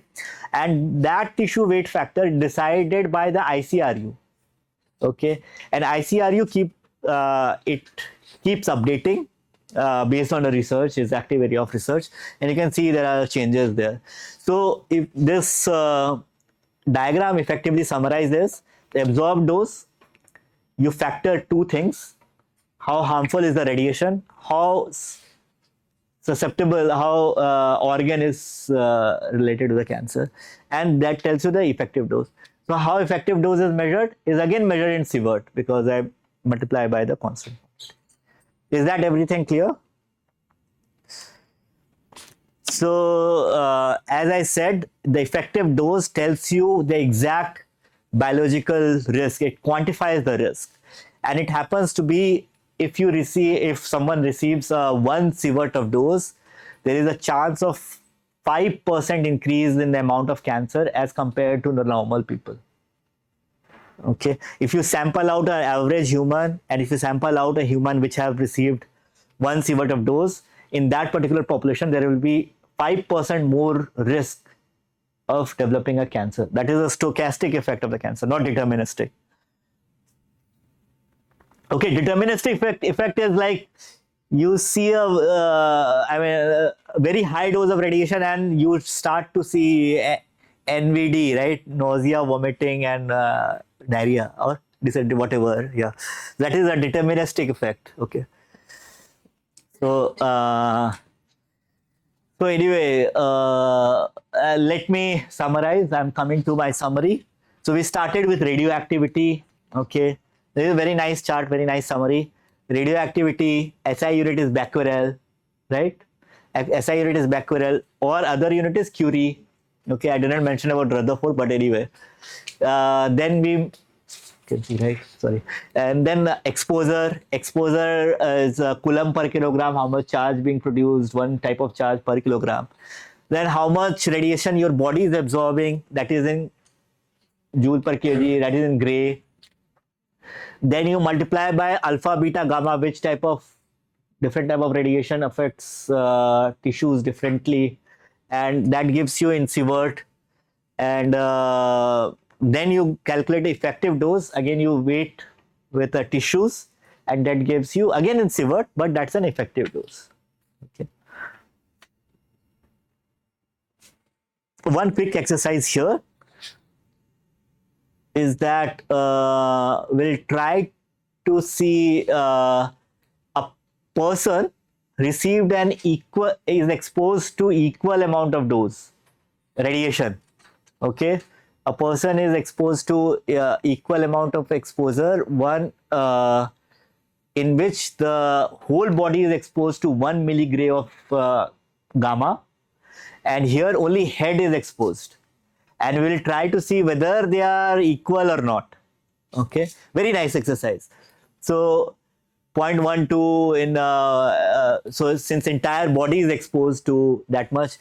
and that tissue weight factor decided by the ICRU, okay, and ICRU it keeps updating based on the research, is active area of research, and you can see there are changes there. So if this diagram effectively summarizes the absorbed dose, you factor two things: how harmful is the radiation, how susceptible, how organ is related to the cancer, and that tells you the effective dose. So how effective dose is measured is again measured in sievert, because I multiply by the constant. Is that everything clear? So as I said, the effective dose tells you the exact biological risk. It quantifies the risk, and it happens to be if someone receives 1 sievert of dose, there is a chance of 5% increase in the amount of cancer as compared to the normal people. Okay, if you sample out an average human and if you sample out a human which have received 1 sievert of dose, in that particular population there will be 5% more risk of developing a cancer. That is a stochastic effect of the cancer, not deterministic. Okay, deterministic effect is like you see a very high dose of radiation and you start to see NVD, right? Nausea, vomiting, and diarrhea or dysentery, whatever. Yeah, that is a deterministic effect. Okay. So anyway, let me summarize. I'm coming to my summary. So we started with radioactivity. Okay, this is a very nice chart, very nice summary. Radioactivity, SI unit is becquerel, right? SI unit is becquerel, or other unit is Curie. Okay, I didn't mention about Rutherford, but anyway. Then we can see, right? Sorry. And then exposure. Exposure is coulomb per kilogram, how much charge being produced, one type of charge per kilogram. Then how much radiation your body is absorbing, that is in joule per kg, that is in gray. Then you multiply by alpha, beta, gamma, which different type of radiation affects tissues differently, and that gives you in sievert. And then you calculate the effective dose. Again, you weight with the tissues, and that gives you again in sievert, but that's an effective dose. Okay. One quick exercise here is that we'll try to see a person received an equal is exposed to equal amount of dose radiation. Okay, a person is exposed to equal amount of exposure, one in which the whole body is exposed to 1 milligray of gamma, and here only head is exposed, and we will try to see whether they are equal or not. Okay, very nice exercise. So 0.12 in so since entire body is exposed to that much,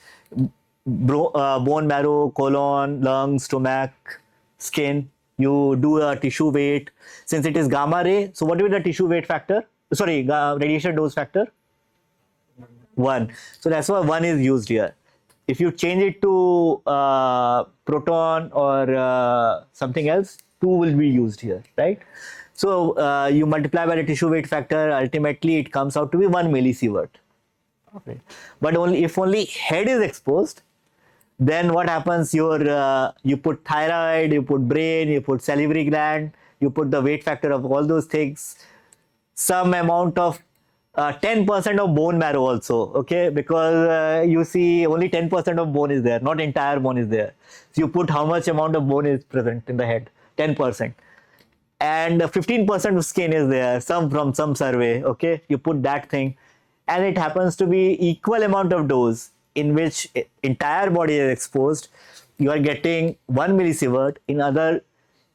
bone marrow, colon, lungs, stomach, skin, you do a tissue weight. Since it is gamma ray, so what will be the tissue weight factor? Sorry, radiation dose factor? 1. So that's why 1 is used here. If you change it to proton or something else, 2 will be used here, right? So you multiply by the tissue weight factor, ultimately it comes out to be 1 millisievert. Okay. But only if only head is exposed, then what happens? You put thyroid, you put brain, you put salivary gland, you put the weight factor of all those things, some amount of 10% of bone marrow also, okay, because you see only 10% of bone is there, not entire bone is there. So you put how much amount of bone is present in the head, 10%, and 15% of skin is there, some from some survey, okay, you put that thing, and it happens to be equal amount of dose in which entire body is exposed, you are getting 1 millisievert. In other,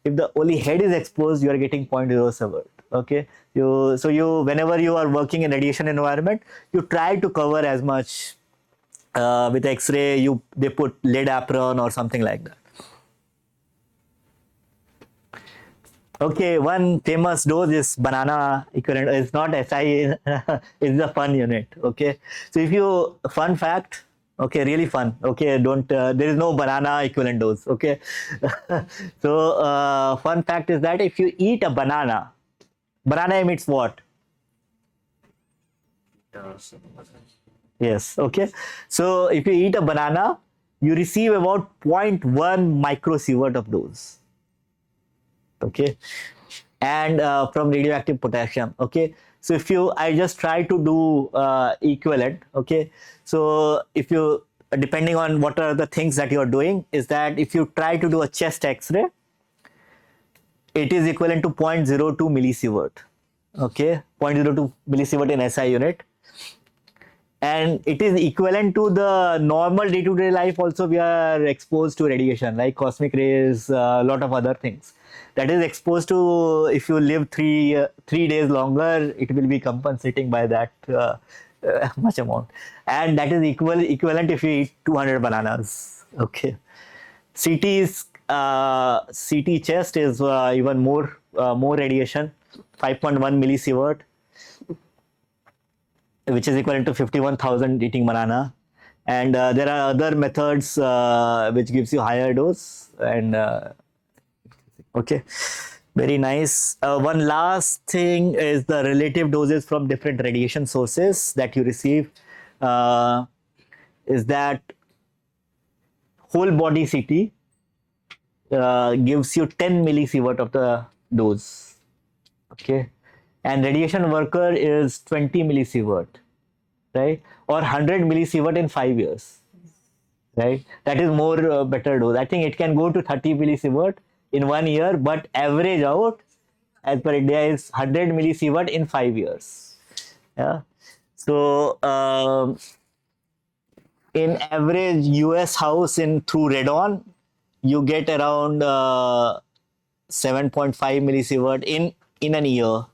if the only head is exposed, you are getting 0.07. Okay, you whenever you are working in radiation environment, you try to cover as much with X-ray. They put lead apron or something like that. Okay, one famous dose is banana equivalent. It's not SI, it's the fun unit. Okay, so if you fun fact. Okay, really fun. Okay, don't. There is no banana equivalent dose. Okay, so fun fact is that if you eat a banana emits what? Yes. Okay. So if you eat a banana, you receive about 0.1 microsievert of dose. Okay, and from radioactive potassium. Okay, so if I just try to do equivalent. Okay, so if you, depending on what are the things that you are doing, is that if you try to do a chest X-ray, it is equivalent to 0.02 millisievert. Okay, 0.02 millisievert in SI unit, and it is equivalent to the normal day-to-day life. Also, we are exposed to radiation like cosmic rays, a lot of other things that is exposed to. If you live 3 days longer, it will be compensating by that much amount, and that is equivalent if you eat 200 bananas. Okay, CT chest is even more radiation, 5.1 millisievert, which is equivalent to 51,000 eating banana. And there are other methods which gives you higher dose. And okay, very nice. One last thing is the relative doses from different radiation sources that you receive. Is that whole body CT gives you 10 millisievert of the dose. Okay, and radiation worker is 20 millisievert, right, or 100 millisievert in 5 years, right? That is more better dose. I think it can go to 30 millisievert in 1 year, but average out as per India is 100 millisievert in 5 years. Yeah, so in average US house in through radon, you get around 7.5 millisievert in an year.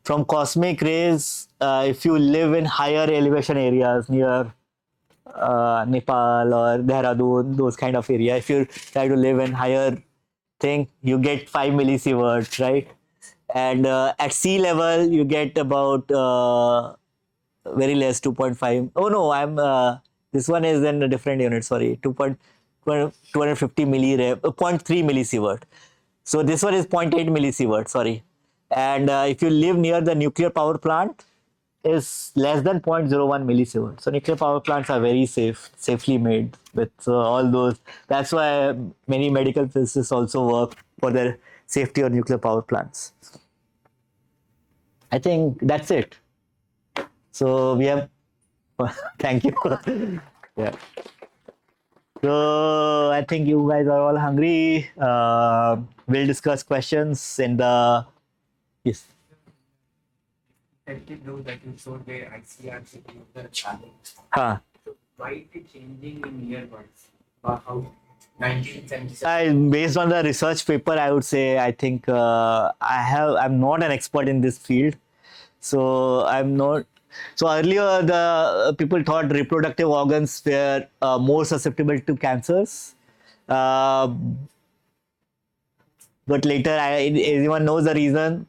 From cosmic rays, if you live in higher elevation areas near Nepal or Dehradun, those kind of area, if you try to live in higher thing, you get 5 millisieverts, right? And at sea level, you get about very less, 2.5. Oh no, this one is in a different unit, sorry, 250 0.3 millisievert. So this one is 0.8 millisievert, sorry. and if you live near the nuclear power plant, is less than 0.01 millisievert. So nuclear power plants are very safely made with all those. That's why many medical physicists also work for their safety on nuclear power plants. I think that's it. So we have. Thank you. Yeah. So I think you guys are all hungry. We'll discuss questions in the. Yes. Effective dose that you showed where ICRC is the challenge. Huh. So why is it changing in years? How 1977? Based on the research paper, I would say I think I'm not an expert in this field, so I'm not. So earlier, the people thought reproductive organs were more susceptible to cancers, uh, but later, everyone knows the reason.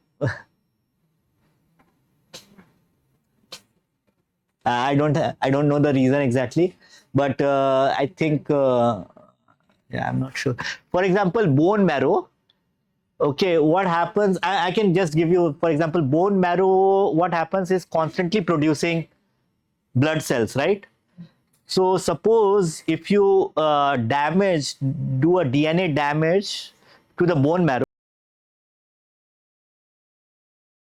I don't know the reason exactly, but I think yeah, I'm not sure. For example, bone marrow. Okay, what happens? I can just give you, for example, bone marrow. What happens is constantly producing blood cells, right? So suppose if you do a DNA damage to the bone marrow.